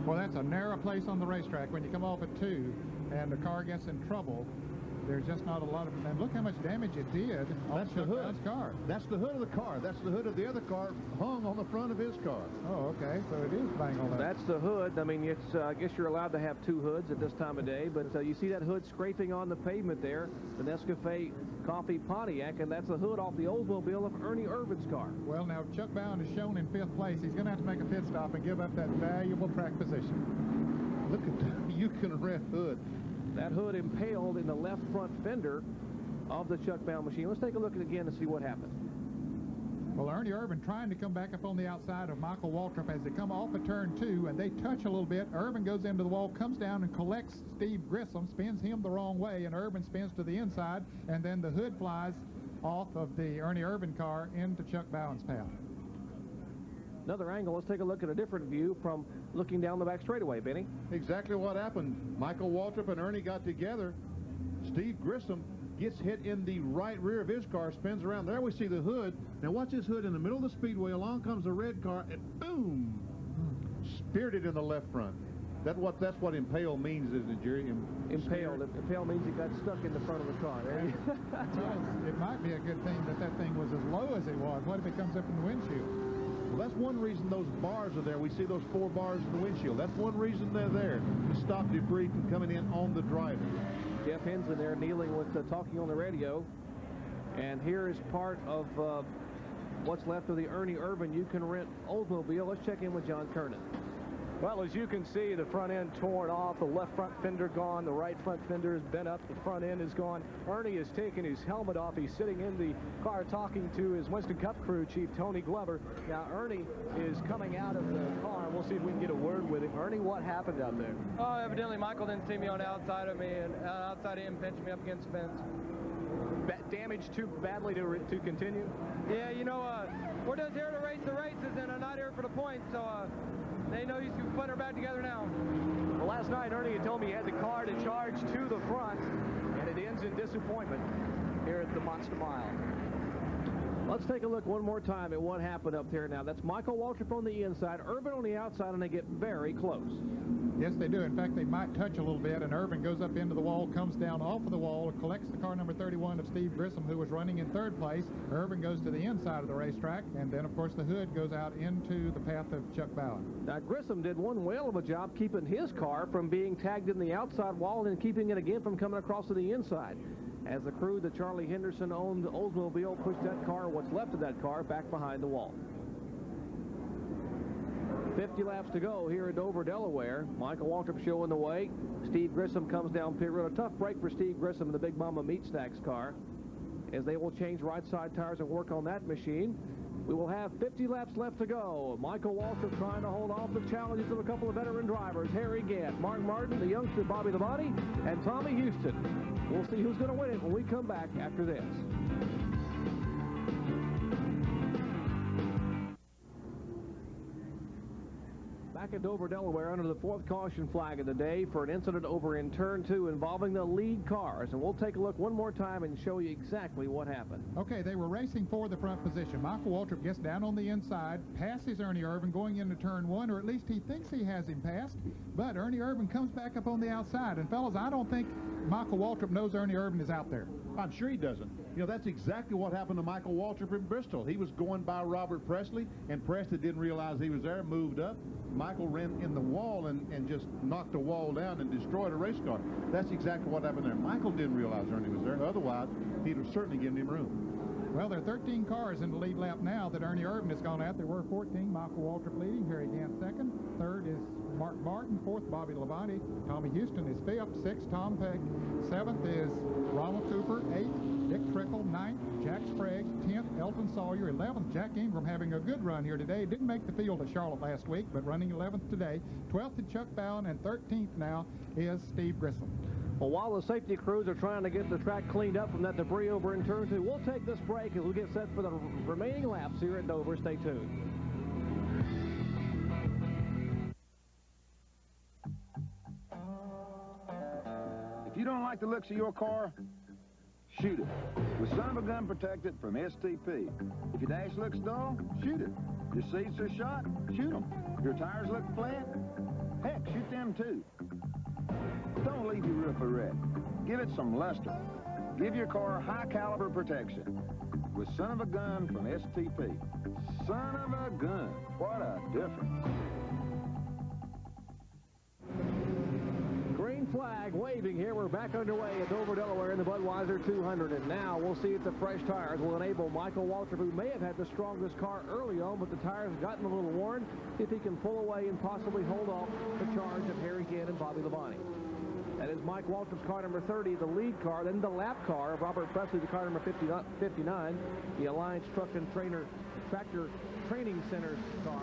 Well, that's a narrow place on the racetrack when you come off at 2 and the car gets in trouble. there's just not a lot of them. And look how much damage it did on That's the Chuck hood. Bowden's car. That's the hood of the car. That's the hood of the other car hung on the front of his car. Oh, okay. So it is bang on that. That's the hood. I mean, it's, I guess you're allowed to have two hoods at this time of day, but you see that hood scraping on the pavement there, the Nescafe Coffee Pontiac, and that's the hood off the Oldsmobile of Ernie Irvin's car. Well, now, Chuck Bowden is shown in 5th place. He's going to have to make a pit stop and give up that valuable track position. Look at the you can rent hood. That hood impaled in the left front fender of the Chuck Bowden machine. Let's take a look at it again and see what happened. Well, Ernie Irvin trying to come back up on the outside of Michael Waltrip as they come off of turn 2, and they touch a little bit. Irvin goes into the wall, comes down and collects Steve Grissom, spins him the wrong way, and Irvin spins to the inside, and then the hood flies off of the Ernie Irvin car into Chuck Bowden's path. Another angle, let's take a look at a different view from looking down the back straightaway, Benny. Exactly what happened. Michael Waltrip and Ernie got together. Steve Grissom gets hit in the right rear of his car, spins around. There we see the hood. Now watch this hood in the middle of the speedway. Along comes the red car, and boom! Speared it in the left front. That's what impale means, isn't it, Jerry? Impaled. Impale means he got stuck in the front of the car. There you go. Well, it might be a good thing that that thing was as low as it was. What if it comes up in the windshield? Well, that's one reason those bars are there. We see those 4 bars in the windshield. That's one reason they're there, to stop debris from coming in on the driver. Jeff Henson there kneeling with talking on the radio. And here is part of what's left of the Ernie Irvin You Can Rent Oldsmobile. Let's check in with John Kernan. Well, as you can see, the front end torn off, the left front fender gone, the right front fender is bent up, the front end is gone. Ernie has taken his helmet off. He's sitting in the car talking to his Winston Cup crew chief, Tony Glover. Now, Ernie is coming out of the car. We'll see if we can get a word with him. Ernie, what happened out there? Oh, evidently Michael didn't see me on the outside of me, and outside of him pinched me up against the fence. Damaged too badly to continue? Yeah, you know, we're just here to race the races, and I'm not here for the points, so they know he's putting her back together now. Well, last night, Ernie had told me he had the car to charge to the front, and it ends in disappointment here at the Monster Mile. Let's take a look one more time at what happened up there now. That's Michael Waltrip on the inside, Irvin on the outside, and they get very close. Yes, they do. In fact, they might touch a little bit, and Irvin goes up into the wall, comes down off of the wall, collects the car number 31 of Steve Grissom, who was running in 3rd place. Irvin goes to the inside of the racetrack, and then, of course, the hood goes out into the path of Chuck Bowden. Now, Grissom did one whale of a job keeping his car from being tagged in the outside wall and keeping it again from coming across to the inside. As the crew that Charlie Henderson owned Oldsmobile pushed that car, what's left of that car, back behind the wall. 50 laps to go here at Dover, Delaware. Michael Waltrip showing the way. Steve Grissom comes down pit road. A tough break for Steve Grissom in the Big Mama Meat Stacks car, as they will change right side tires and work on that machine. We will have 50 laps left to go. Michael Waltrip trying to hold off the challenges of a couple of veteran drivers, Harry Gant, Mark Martin, the youngster Bobby Labonte, and Tommy Houston. We'll see who's going to win it when we come back after this. Back at Dover, Delaware, under the 4th caution flag of the day for an incident over in Turn 2 involving the lead cars. And we'll take a look one more time and show you exactly what happened. Okay, they were racing for the front position. Michael Waltrip gets down on the inside, passes Ernie Irvin going into Turn 1, or at least he thinks he has him passed. But Ernie Irvin comes back up on the outside. And, fellas, I don't think Michael Waltrip knows Ernie Irvin is out there. I'm sure he doesn't. You know, that's exactly what happened to Michael Waltrip in Bristol. He was going by Robert Presley, and Presley didn't realize he was there, moved up. Michael ran in the wall and just knocked the wall down and destroyed a race car. That's exactly what happened there. Michael didn't realize Ernie was there. Otherwise, he'd have certainly given him room. Well, there are 13 cars in the lead lap now that Ernie Irvin has gone at. There were 14. Michael Waltrip leading. Harry Gant 2nd. 3rd is Mark Martin. 4th, Bobby Labonte. Tommy Houston is 5th. 6th, Tom Peck. 7th is Ronald Cooper. 8th, Dick Trickle. 9th, Jack Sprague. 10th, Elton Sawyer. 11th, Jack Ingram having a good run here today. Didn't make the field at Charlotte last week, but running 11th today. 12th is Chuck Bowden, and 13th now is Steve Grissom. Well, while the safety crews are trying to get the track cleaned up from that debris over in Turn 2, we'll take this break as we get set for the remaining laps here at Dover. Stay tuned. If you don't like the looks of your car, shoot it. With son of a gun protected from STP. If your dash looks dull, shoot it. Your seats are shot, shoot them. Your tires look flat, heck, shoot them too. Don't leave your roof a wreck. give it some luster. Give your car high-caliber protection with Son of a Gun from STP. Son of a gun. What a difference. Green flag waving here. We're back underway at Dover, Delaware in the Budweiser 200. And now we'll see if the fresh tires will enable Michael Waltrip, who may have had the strongest car early on, but the tires have gotten a little worn, if he can pull away and possibly hold off the charge of Harry Ginn and Bobby Labonte. That is Mike Waltrip's car number 30, the lead car, then the lap car of Robert Presley, the car number 59, the Alliance Truck and Tractor Training Center's car.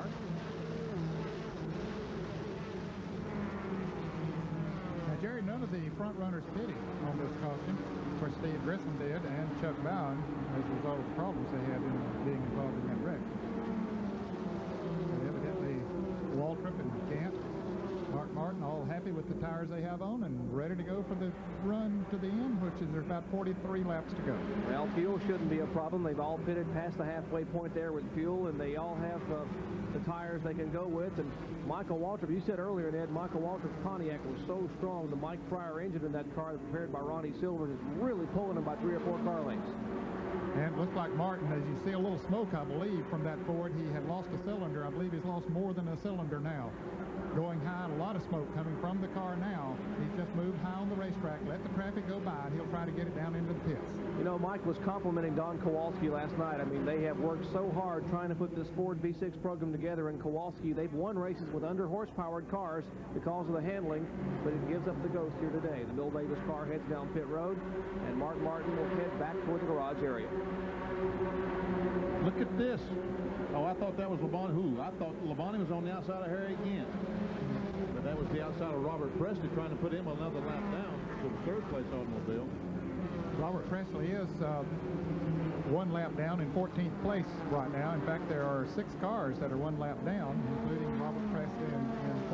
Now, Jerry, none of the front runners pitted on this caution. Of course, Steve Grissom did, and Chuck Bowen, as a result of the problems they had in being involved in that wreck. And evidently, Waltrip and Gant, Mark Martin, all happy with the tires they have on and ready to go for the run to the end, which is there's about 43 laps to go. Well, fuel shouldn't be a problem. They've all pitted past the halfway point there with fuel, and they all have the tires they can go with. And Michael Waltrip, you said earlier, Ned, Michael Waltrip's Pontiac was so strong. The Mike Fryer engine in that car prepared by Ronnie Silver is really pulling him by 3 or 4 car lengths. And it looks like Martin, as you see a little smoke, I believe, from that Ford. He had lost a cylinder. I believe he's lost more than a cylinder now. Going high, and a lot of smoke coming from the car now. He's just moved high on the racetrack, let the traffic go by, and he'll try to get it down into the pits. You know, Mike was complimenting Don Kowalski last night. I mean, they have worked so hard trying to put this Ford V6 program together, and Kowalski, they've won races with under-horsepowered cars because of the handling, but it gives up the ghost here today. The Bill Davis car heads down pit road, and Mark Martin will head back toward the garage area. Look at this. Oh, I thought that was Labonte. Who? I thought Labonte was on the outside of Harry again. But that was the outside of Robert Presley trying to put him another lap down to the third-place automobile. Robert Presley is 1 lap down in 14th place right now. In fact, there are 6 cars that are 1 lap down, including Robert Presley in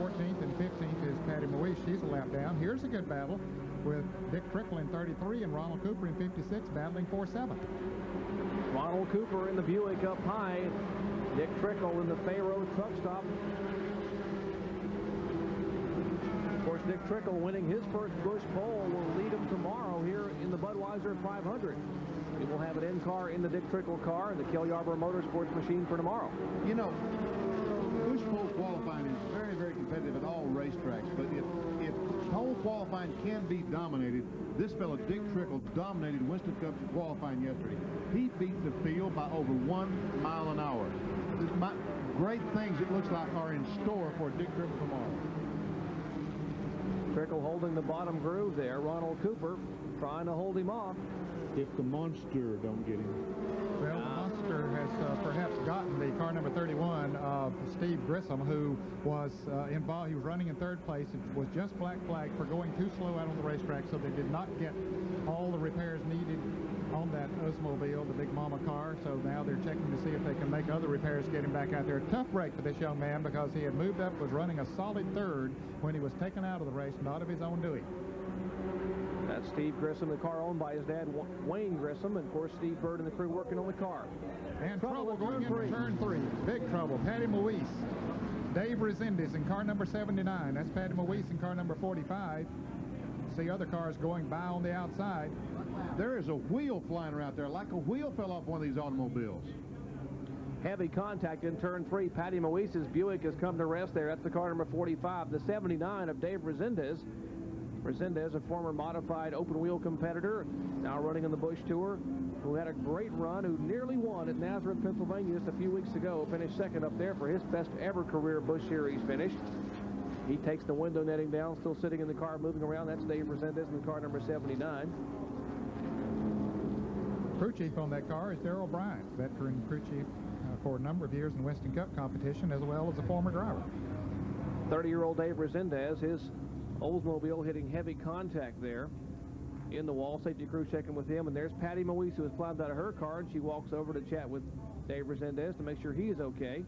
14th, and 15th is Patty Moise. She's a lap down. Here's a good battle with Dick Trickle in 33 and Ronald Cooper in 56 battling for 7th. Ronald Cooper in the Buick up high. Dick Trickle in the Fayroe truck stop. Of course, Dick Trickle winning his first Busch pole will lead him tomorrow here in the Budweiser 500. We will have an in-car in the Dick Trickle car and the Kelly Arbor Motorsports machine for tomorrow. You know, Busch pole qualifying is very, very competitive at all racetracks, but if pole qualifying can be dominated, this fellow Dick Trickle dominated Winston Cup qualifying yesterday. He beat the field by over 1 mile an hour. Great things, it looks like, are in store for Dick Trickle tomorrow. Trickle holding the bottom groove there. Ronald Cooper trying to hold him off. If the monster don't get him. Well, the monster has perhaps gotten the car number 31 of Steve Grissom, who was involved. He was running in 3rd place. It was just black flagged for going too slow out on the racetrack, so they did not get all the repairs needed on that Oldsmobile, the Big Mama car. So now they're checking to see if they can make other repairs to get him back out there. Tough break for this young man because he had moved up, was running a solid 3rd when he was taken out of the race, not of his own doing. That's Steve Grissom, the car owned by his dad, Wayne Grissom, and of course Steve Bird and the crew working on the car. And trouble going into turn 3. Big trouble. Patty Moise, Dave Resendez in car number 79. That's Patty Moise in car number 45. See other cars going by on the outside. There is a wheel flying around there, like a wheel fell off one of these automobiles. Heavy contact in turn 3. Patty Moise's Buick has come to rest there. That's the car number 45. The 79 of Dave Resendez. Resendez, a former modified open-wheel competitor, now running on the Busch Tour, who had a great run, who nearly won at Nazareth, Pennsylvania just a few weeks ago, finished 2nd up there for his best ever career Busch Series finish. He takes the window netting down, still sitting in the car, moving around. That's Dave Resendez in the car number 79. Crew chief on that car is Darrell Bryant, veteran crew chief for a number of years in Winston Cup competition, as well as a former driver. 30-year-old Dave Resendez, his Oldsmobile hitting heavy contact there in the wall. Safety crew checking with him, and there's Patty Moise, who has climbed out of her car, and she walks over to chat with Dave Resendez to make sure he is okay.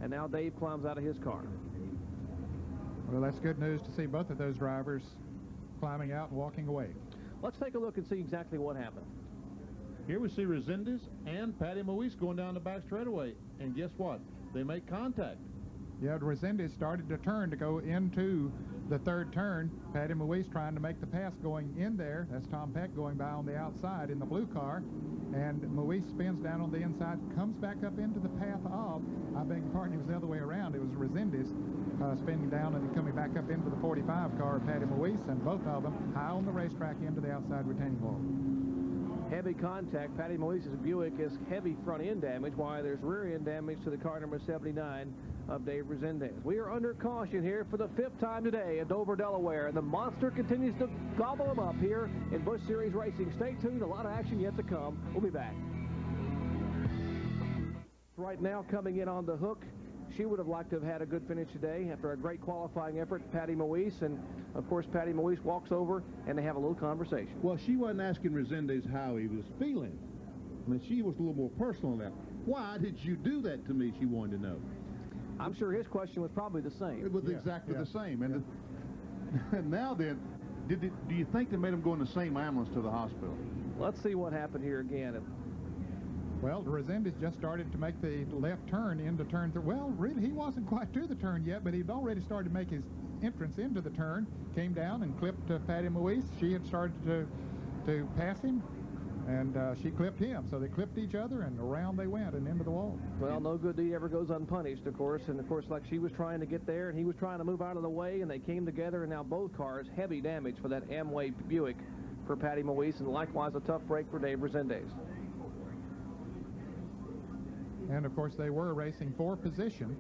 And now Dave climbs out of his car. Well, that's good news to see both of those drivers climbing out and walking away. Let's take a look and see exactly what happened. Here we see Resendez and Patty Moise going down the back straightaway, and guess what? They make contact. Yeah, Resendez started to turn to go into the third turn, Patty Moise trying to make the pass going in there. That's Tom Peck going by on the outside in the blue car. And Moise spins down on the inside, comes back up into the path of, I beg your pardon, it was the other way around. It was Resendez spinning down and coming back up into the 45 car of Patty Moise, and both of them high on the racetrack into the outside retaining wall. Heavy contact. Patty Moise's Buick is heavy front end damage, while there's rear end damage to the car number 79 of Dave Resendez. We are under caution here for the 5th time today at Dover, Delaware, and the monster continues to gobble them up here in Busch Series Racing. Stay tuned, a lot of action yet to come. We'll be back. Right now, coming in on the hook, she would have liked to have had a good finish today after a great qualifying effort, Patty Moise, and of course Patty Moise walks over and they have a little conversation. Well, she wasn't asking Resendez how he was feeling. I mean, she was a little more personal now. Why did you do that to me, she wanted to know. I'm sure his question was probably the same. It was exactly the same. And, and now then, do you think they made him go in the same ambulance to the hospital? Let's see what happened here again. Well, Resendez just started to make the left turn into turn 3. Well, really, he wasn't quite to the turn yet, but he'd already started to make his entrance into the turn, came down and clipped Patty Moise. She had started to pass him, and she clipped him. So they clipped each other, and around they went and into the wall. Well, no good deed ever goes unpunished, of course. And, of course, like she was trying to get there, and he was trying to move out of the way, and they came together, and now both cars, heavy damage for that Amway Buick for Patty Moise, and likewise a tough break for Dave Resendez. And, of course, they were racing for position.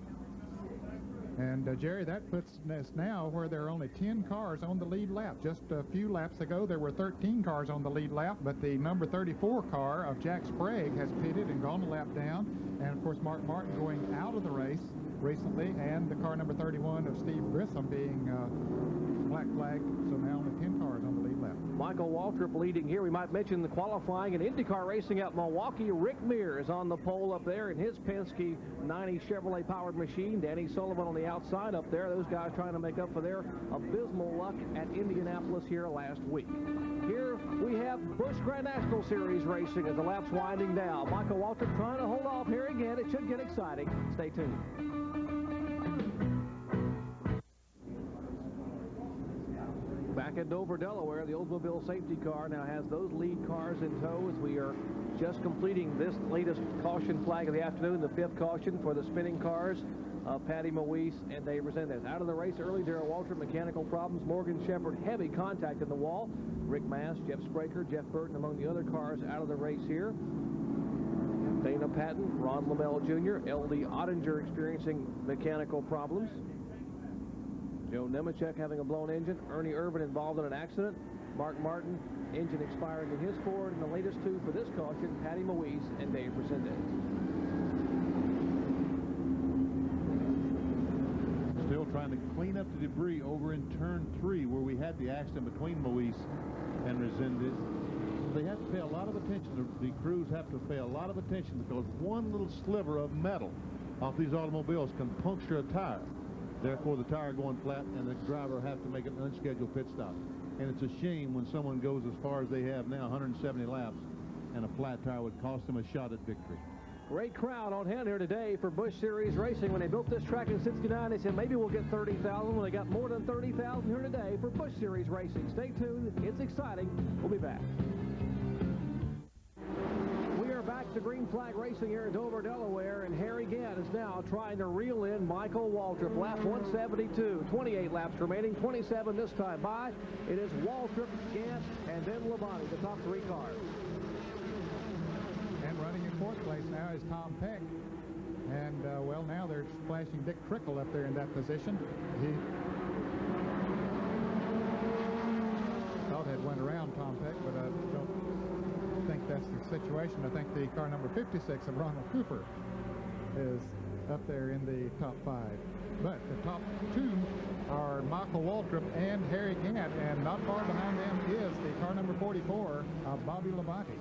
And, Jerry, that puts us now where there are only 10 cars on the lead lap. Just a few laps ago, there were 13 cars on the lead lap, but the number 34 car of Jack Sprague has pitted and gone a lap down. And, of course, Mark Martin going out of the race recently, and the car number 31 of Steve Grissom being black flagged. So now only 10 cars on the lead lap. Michael Waltrip leading here. We might mention the qualifying in IndyCar racing at Milwaukee. Rick Mears is on the pole up there in his Penske 90 Chevrolet powered machine. Danny Sullivan on the outside up there. Those guys trying to make up for their abysmal luck at Indianapolis here last week. Here we have Busch Grand National Series racing as the lap's winding down. Michael Waltrip trying to hold off here again. It should get exciting. Stay tuned. Back at Dover, Delaware, the Oldsmobile safety car now has those lead cars in tow as we are just completing this latest caution flag of the afternoon, the 5th caution for the spinning cars of Patty Moise and Dave Resendez. Out of the race early, Darrell Waltrip, mechanical problems. Morgan Shepherd, heavy contact in the wall. Rick Mast, Jeff Spraker, Jeff Burton among the other cars out of the race here. Dana Patton, Ron Lamell Jr., L.D. Ottinger experiencing mechanical problems. Joe Nemechek having a blown engine. Ernie Irvin involved in an accident. Mark Martin, engine expiring in his Ford. And the latest two for this caution, Patty Moise and Dave Resendez. Still trying to clean up the debris over in turn 3 where we had the accident between Moise and Resendez. They have to pay a lot of attention. The crews have to pay a lot of attention because one little sliver of metal off these automobiles can puncture a tire. Therefore, the tire going flat, and the driver have to make an unscheduled pit stop. And it's a shame when someone goes as far as they have now, 170 laps, and a flat tire would cost them a shot at victory. Great crowd on hand here today for Busch Series Racing. When they built this track in '69, they said maybe we'll get 30,000. Well, they got more than 30,000 here today for Busch Series Racing. Stay tuned. It's exciting. We'll be back. Back to Green Flag Racing here in Dover, Delaware, and Harry Gant is now trying to reel in Michael Waltrip. Lap 172, 28 laps remaining, 27 this time by. It is Waltrip, Gant, and then Labonte, the top 3 cars. And running in 4th place now is Tom Peck. And, well, now they're splashing Dick Trickle up there in that position. He thought had went around Tom Peck, but I don't think that's the situation. I think the car number 56 of Ronald Cooper is up there in the top 5. But the top 2 are Michael Waltrip and Harry Gant, and not far behind them is the car number 44 of Bobby Labonte.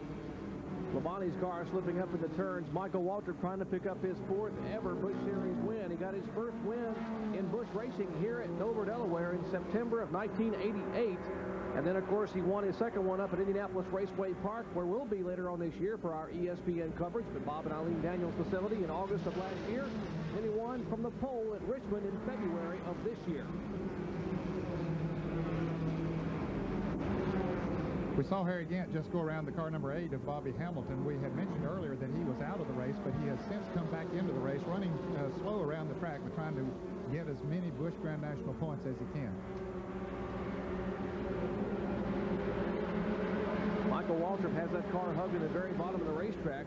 Labonte's car slipping up in the turns. Michael Waltrip trying to pick up his 4th ever Busch Series win. He got his first win in Busch Racing here at Dover, Delaware in September of 1988. And then, of course, he won his 2nd one up at Indianapolis Raceway Park, where we'll be later on this year for our ESPN coverage at Bob and Eileen Daniels facility in August of last year. Then he won from the pole at Richmond in February of this year. We saw Harry Gant just go around the car number 8 of Bobby Hamilton. We had mentioned earlier that he was out of the race, but he has since come back into the race, running slow around the track, but trying to get as many Busch Grand National points as he can. Michael Waltrip has that car hugging the very bottom of the racetrack.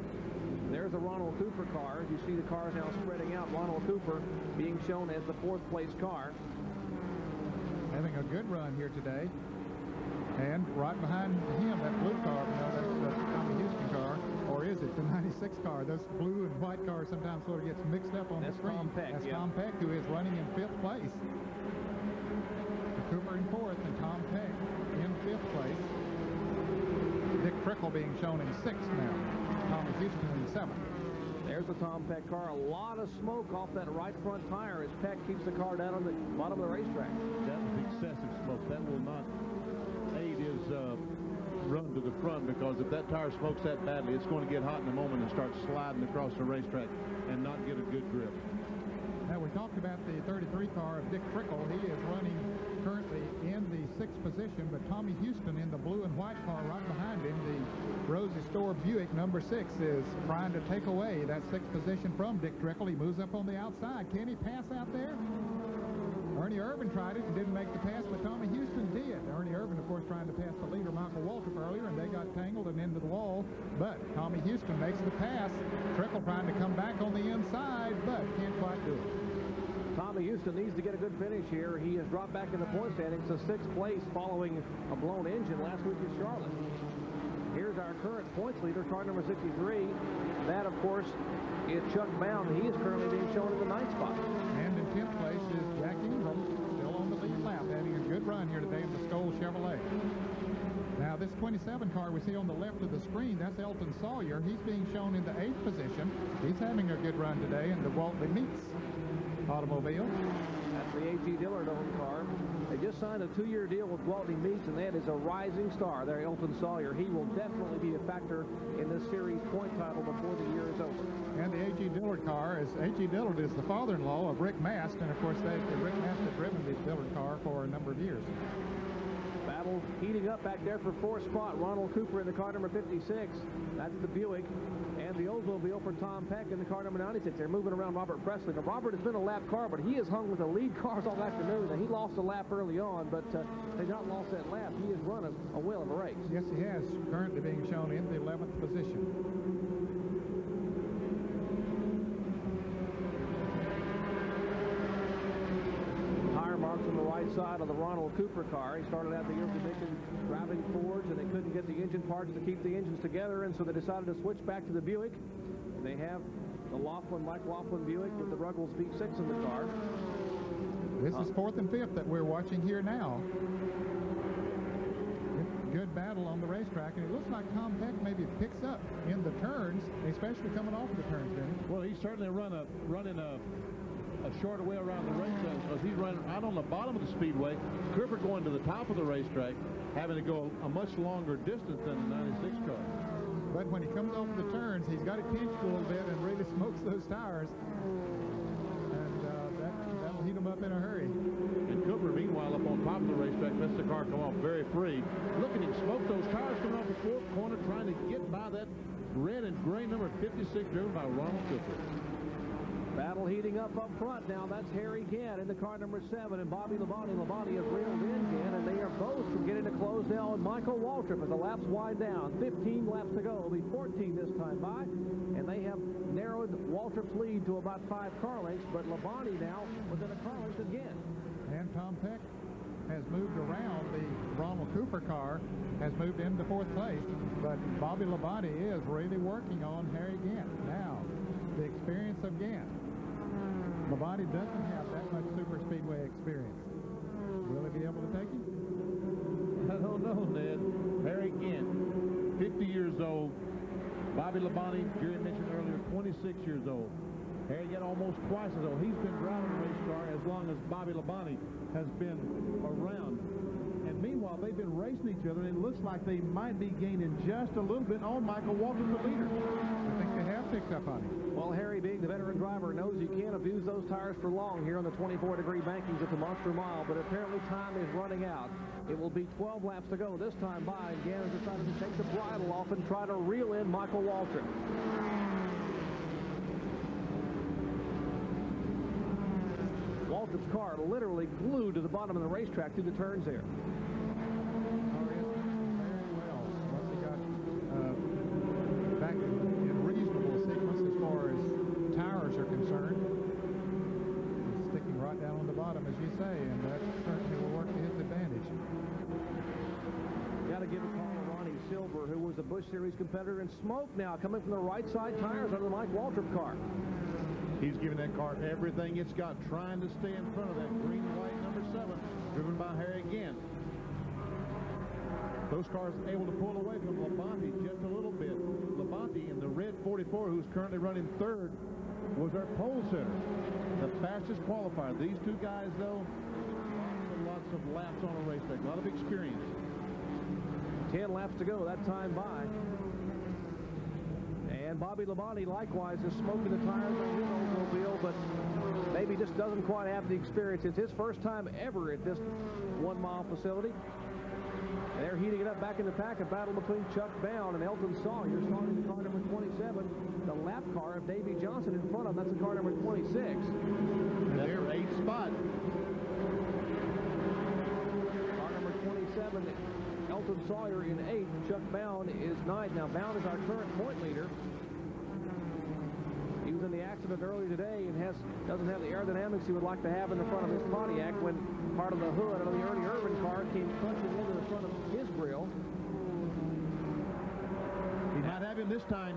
There's the Ronald Cooper car. As you see the cars now spreading out, Ronald Cooper being shown as the 4th place car. Having a good run here today. And right behind him, that blue car, you know, that's the Tommy Houston car, or is it the 96 car? Those blue and white cars sometimes sort of gets mixed up on the screen. Tom Peck, that's Tom Peck, who is running in 5th place. Cooper in 4th and Tom Peck in 5th place. Dick Trickle being shown in 6th now. Tommy Houston in 7th. There's the Tom Peck car. A lot of smoke off that right front tire as Peck keeps the car down on the bottom of the racetrack. That was excessive smoke. That will not aid his run to the front, because if that tire smokes that badly, it's going to get hot in a moment and start sliding across the racetrack and not get a good grip. Now, we talked about the 33 car of Dick Trickle. He is running currently in the 6th position, but Tommy Houston in the blue and white car right behind him, the Rosie Store Buick number 6, is trying to take away that 6th position from Dick Trickle. He moves up on the outside. Can he pass out there? Ernie Irvin tried it and didn't make the pass, but Tommy Houston did. Ernie Irvin, of course, trying to pass the leader, Michael Waltrip, earlier, and they got tangled and into the wall. But Tommy Houston makes the pass. Trickle trying to come back on the inside, but can't quite do it. Tommy Houston needs to get a good finish here. He has dropped back in the point standings to 6th place following a blown engine last week in Charlotte. Here's our current points leader, car number 63. That, of course, is Chuck Bound. He is currently being shown in the 9th spot. And in 10th place is Jack Ingram, still on the lead lap, having a good run here today in the Skoll Chevrolet. Now, this 27 car we see on the left of the screen, that's Elton Sawyer. He's being shown in the 8th position. He's having a good run today in the Waltley Meats automobile. That's the A.G. Dillard-owned car. They just signed a 2-year deal with Waltley Meats, and that is a rising star there, Elton Sawyer. He will definitely be a factor in this series point title before the year is over. And the A.G. Dillard car is, A.G. Dillard is the father-in-law of Rick Mast, and of course Rick Mast had driven the Dillard car for a number of years. Battle heating up back there for 4th spot. Ronald Cooper in the car number 56. That's the Buick. And the Oldsmobile for Tom Peck in the car number 96. They're moving around Robert Presley. Now, Robert has been a lap car, but he has hung with the lead cars all afternoon. And he lost a lap early on, but has not lost that lap. He has run a whale of a race. Yes, he has. Currently being shown in the 11th position. Tire marks on the right side of the Ronald Cooper car. He started out the year condition driving Fords, and they couldn't get the engine parts to keep the engines together, and so they decided to switch back to the Buick. And they have the Mike Laughlin Buick with the Ruggles V6 in the car. This is 4th and 5th that we're watching here now. Good battle on the racetrack, and it looks like Tom Peck maybe picks up in the turns, especially coming off the turns, Denny. Well, he's certainly running a shorter way around the racetrack, because he's running out on the bottom of the speedway. Cooper going to the top of the racetrack, having to go a much longer distance than the 96 car. But when he comes over the turns, he's got it pinched a little bit and really smokes those tires. And that'll heat him up in a hurry. And Cooper, meanwhile, up on top of the racetrack, lets the car come off very free. Look at him smoke those tires coming off the 4th corner, trying to get by that red and gray number 56 driven by Ronald Cooper. Battle heating up front now. That's Harry Gant in the car number 7, and Bobby Labonte. Labonte has reeled in Gant, and they are both getting to close now on Michael Waltrip as the laps wind down. 15 laps to go. It'll be 14 this time by, and they have narrowed Waltrip's lead to about 5 car lengths, but Labonte now within a car length again. And Tom Peck has moved around. The Ronald Cooper car has moved into 4th place, but Bobby Labonte is really working on Harry Gant. Now, the experience of Gant. Labonte doesn't have that much super speedway experience. Will he be able to take him? I don't know, Ned. Harry Gant, 50 years old. Bobby Labonte, Jerry mentioned earlier, 26 years old. Harry Gant almost twice as old. He's been driving a race car as long as Bobby Labonte has been around. And meanwhile, they've been racing each other, and it looks like they might be gaining just a little bit on Michael Waltrip, the leader. I think they have picked up on him. Well, Harry, being the veteran driver, knows you can't abuse those tires for long here on the 24-degree bankings at the Monster Mile, but apparently time is running out. It will be 12 laps to go this time by, and Gann has decided to take the bridle off and try to reel in Michael Waltrip. Waltrip's car literally glued to the bottom of the racetrack through the turns there. Very well. Once he got back in reasonable sequence as far as tires are concerned, he's sticking right down on the bottom, as you say, and that certainly will work to his advantage. Got to give a call to Ronnie Silver, who was a Busch Series competitor, and smoke now coming from the right side tires under the Mike Waltrip car. He's giving that car everything it's got, trying to stay in front of that green and white number 7, driven by Harry Gann. Those cars able to pull away from Labonte just a little bit. Labonte in the red 44, who's currently running 3rd, was our pole sitter, the fastest qualifier. These two guys, though, lots of laps on a racetrack, a lot of experience. 10 laps to go, that time by. And Bobby Labonte likewise is smoking the tires on his Oldsmobile, but maybe just doesn't quite have the experience. It's his first time ever at this 1 mile facility. And they're heating it up back in the pack, a battle between Chuck Bound and Elton Sawyer, starting the car number 27, the lap car of Davey Johnson in front of him. That's the car number 26. And their 8th spot. Car number 27, Elton Sawyer in 8th. Chuck Bound is 9th. Now, Bound is our current point leader. He was in the accident earlier today and doesn't have the aerodynamics he would like to have in the front of his Pontiac when part of the hood of the Ernie Irvin car came crunching into the front of his grill. He might have him this time.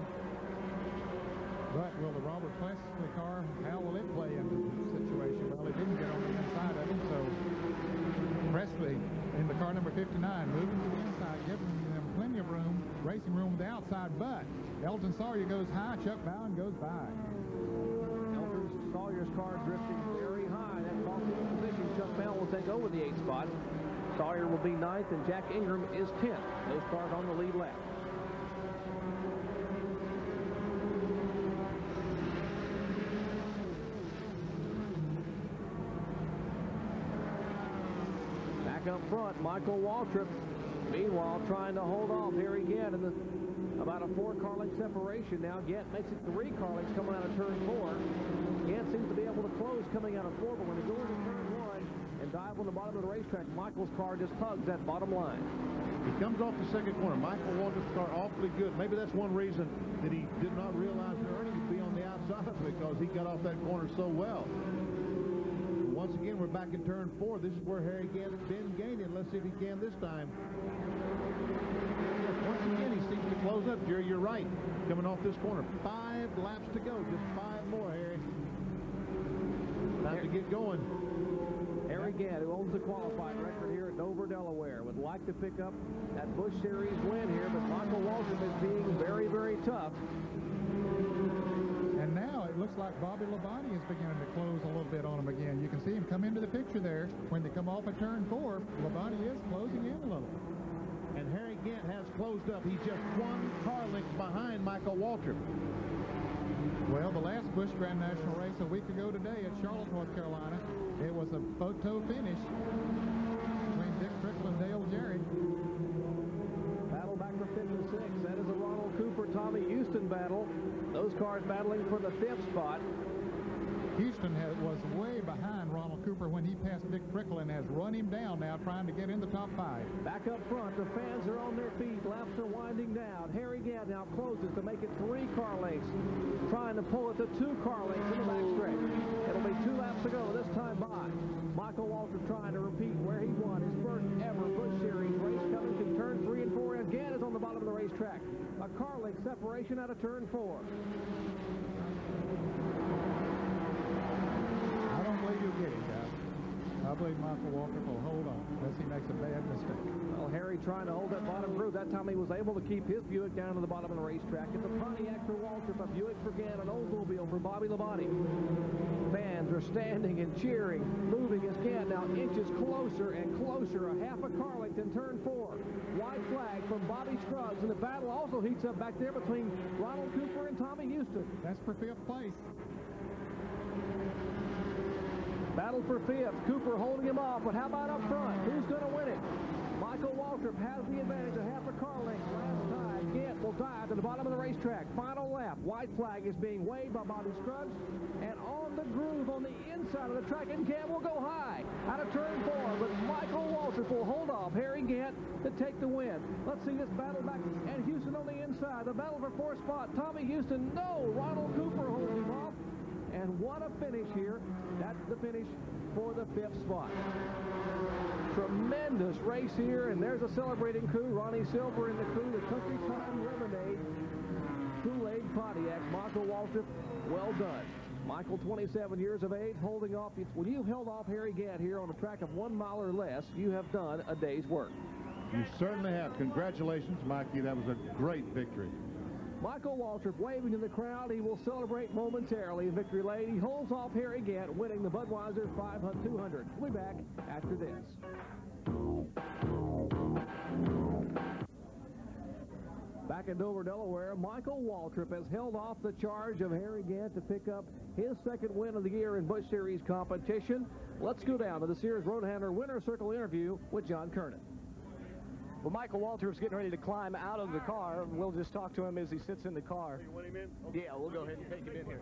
But will the Robert Presley car, how will it play into the situation? Well, it didn't get on the inside of him, so Presley in the car number 59, moving to the inside, giving them plenty of room, racing room on the outside, but Elton Sawyer goes high, Chuck Bound goes by. Elton Sawyer's car drifting very high. That cost him a position. Chuck Bound will take over the 8th spot. Sawyer will be 9th, and Jack Ingram is 10th. Those cars on the lead lap. Up front, Michael Waltrip, meanwhile, trying to hold off here again in about a 4-car length separation. Now Gann makes it 3 car lengths coming out of turn 4. Gann seems to be able to close coming out of 4, but when he goes to turn 1 and dive on the bottom of the racetrack, Michael's car just hugs that bottom line. He comes off the 2nd corner. Michael Waltrip's car awfully good. Maybe that's one reason that he did not realize that Ernie would be on the outside, because he got off that corner so well. Once again, we're back in turn 4. This is where Harry Gann has been gaining. Let's see if he can this time. Once again, he seems to close up. Jerry, you're right. Coming off this corner. 5 laps to go. Just 5 more, Harry. Time to get going. Harry Gann, who owns the qualifying record here at Dover, Delaware, would like to pick up that Busch Series win here, but Michael Waltrip is being very, very tough. And now it looks like Bobby Labonte is beginning to close a little bit on him again. You can see him come into the picture there. When they come off at turn 4, Labonte is closing in a little. And Harry Gann has closed up. He's just 1 car length behind Michael Waltrip. Well, the last Busch Grand National race a week ago today at Charlotte, North Carolina, it was a photo finish between Dick Trickle and Dale Jarrett. Battle back for 5th and 6th. That is a Ronald Cooper, Tommy Houston battle. Those cars battling for the 5th spot. Houston was way behind Ronald Cooper when he passed Dick Trickle and has run him down now, trying to get in the top 5. Back up front, the fans are on their feet. Laps are winding down. Harry Gann now closes to make it 3 car lengths, trying to pull it to 2 car lengths in the back stretch. It'll be 2 laps to go this time by. Michael Waltrip trying to repeat where he won his first ever Busch Series race, coming to turn 3 and 4. And Gann is on the bottom of the racetrack. A car length separation out of turn 4. I don't believe you'll get it, guys. I believe Michael Waltrip will hold on unless he makes a bad mistake. Well, Harry trying to hold that bottom groove. That time he was able to keep his Buick down to the bottom of the racetrack. It's a Pontiac for Waltrip, a Buick for Gann, an Oldsmobile for Bobby Labonte. Fans are standing and cheering, moving as Gann now inches closer and closer, a half a car length in turn 4. White flag from Bobby Scruggs, and the battle also heats up back there between Ronald Cooper and Tommy Houston. That's for 5th place. Battle for fifth. Cooper holding him off, but how about up front? Who's going to win it? Michael Waltrip has the advantage of half a car length. Last time, Gant will dive to the bottom of the racetrack. Final lap. White flag is being waved by Bobby Scruggs. And on the groove on the inside of the track, and Gant will go high out of turn 4. But Michael Waltrip will hold off Harry Gant to take the win. Let's see this battle back. And Houston on the inside. The battle for fourth spot. Tommy Houston, no. Ronald Cooper holds him off. And what a finish here. That's the finish for the 5th spot. Tremendous race here, and there's a celebrating crew. Ronnie Silver in the crew, the Country Time Lemonade Kool-Aid Pontiac. Michael Waltrip, well done. Michael, 27 years of age, holding off. When you held off Harry Gant here on a track of 1 mile or less, you have done a day's work. You certainly have. Congratulations, Mikey. That was a great victory. Michael Waltrip waving to the crowd. He will celebrate momentarily in victory lane. He holds off Harry Gant, winning the Budweiser 200. We'll be back after this. Back in Dover, Delaware, Michael Waltrip has held off the charge of Harry Gant to pick up his 2nd win of the year in Busch Series competition. Let's go down to the Sears Roadhandler Winner Circle interview with John Kernan. Well, Michael Waltrip's getting ready to climb out of the car. We'll just talk to him as he sits in the car. You want him in? Okay. Yeah, we'll go ahead and take him in here.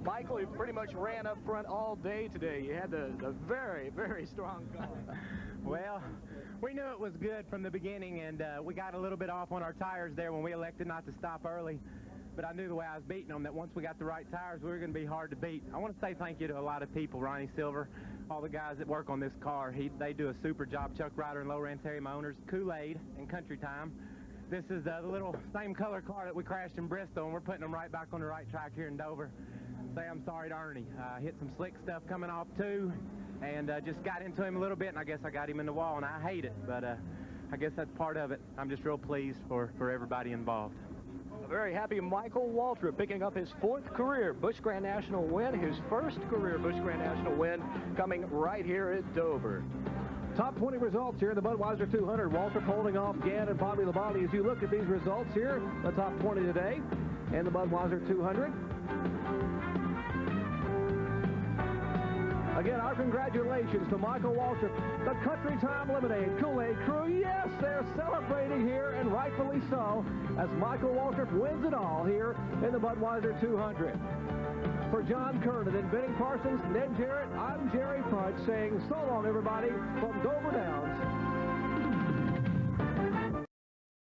Michael, you pretty much ran up front all day today. You had the very, very strong car. Well, we knew it was good from the beginning, and we got a little bit off on our tires there when we elected not to stop early. But I knew the way I was beating them, that once we got the right tires, we were going to be hard to beat. I want to say thank you to a lot of people, Ronnie Silver, all the guys that work on this car. They do a super job. Chuck Ryder and Lowrance Harry, my owners, Kool-Aid and Country Time. This is the little same color car that we crashed in Bristol, and we're putting them right back on the right track here in Dover. Say I'm sorry to Ernie. Hit some slick stuff coming off, too, and just got into him a little bit, and I guess I got him in the wall, and I hate it, but I guess that's part of it. I'm just real pleased for everybody involved. A very happy Michael Waltrip picking up his 4th career Busch Grand National win, his 1st career Busch Grand National win coming right here at Dover. Top 20 results here in the Budweiser 200. Waltrip holding off Gant and Bobby Labonte. As you look at these results here, the top 20 today in the Budweiser 200. Again, our congratulations to Michael Waltrip, the Country Time Lemonade Kool-Aid crew. Yes, they're celebrating here, and rightfully so, as Michael Waltrip wins it all here in the Budweiser 200. For John Kernan and Benny Parsons, Ned Jarrett, I'm Jerry Fudge saying so long, everybody, from Dover Downs.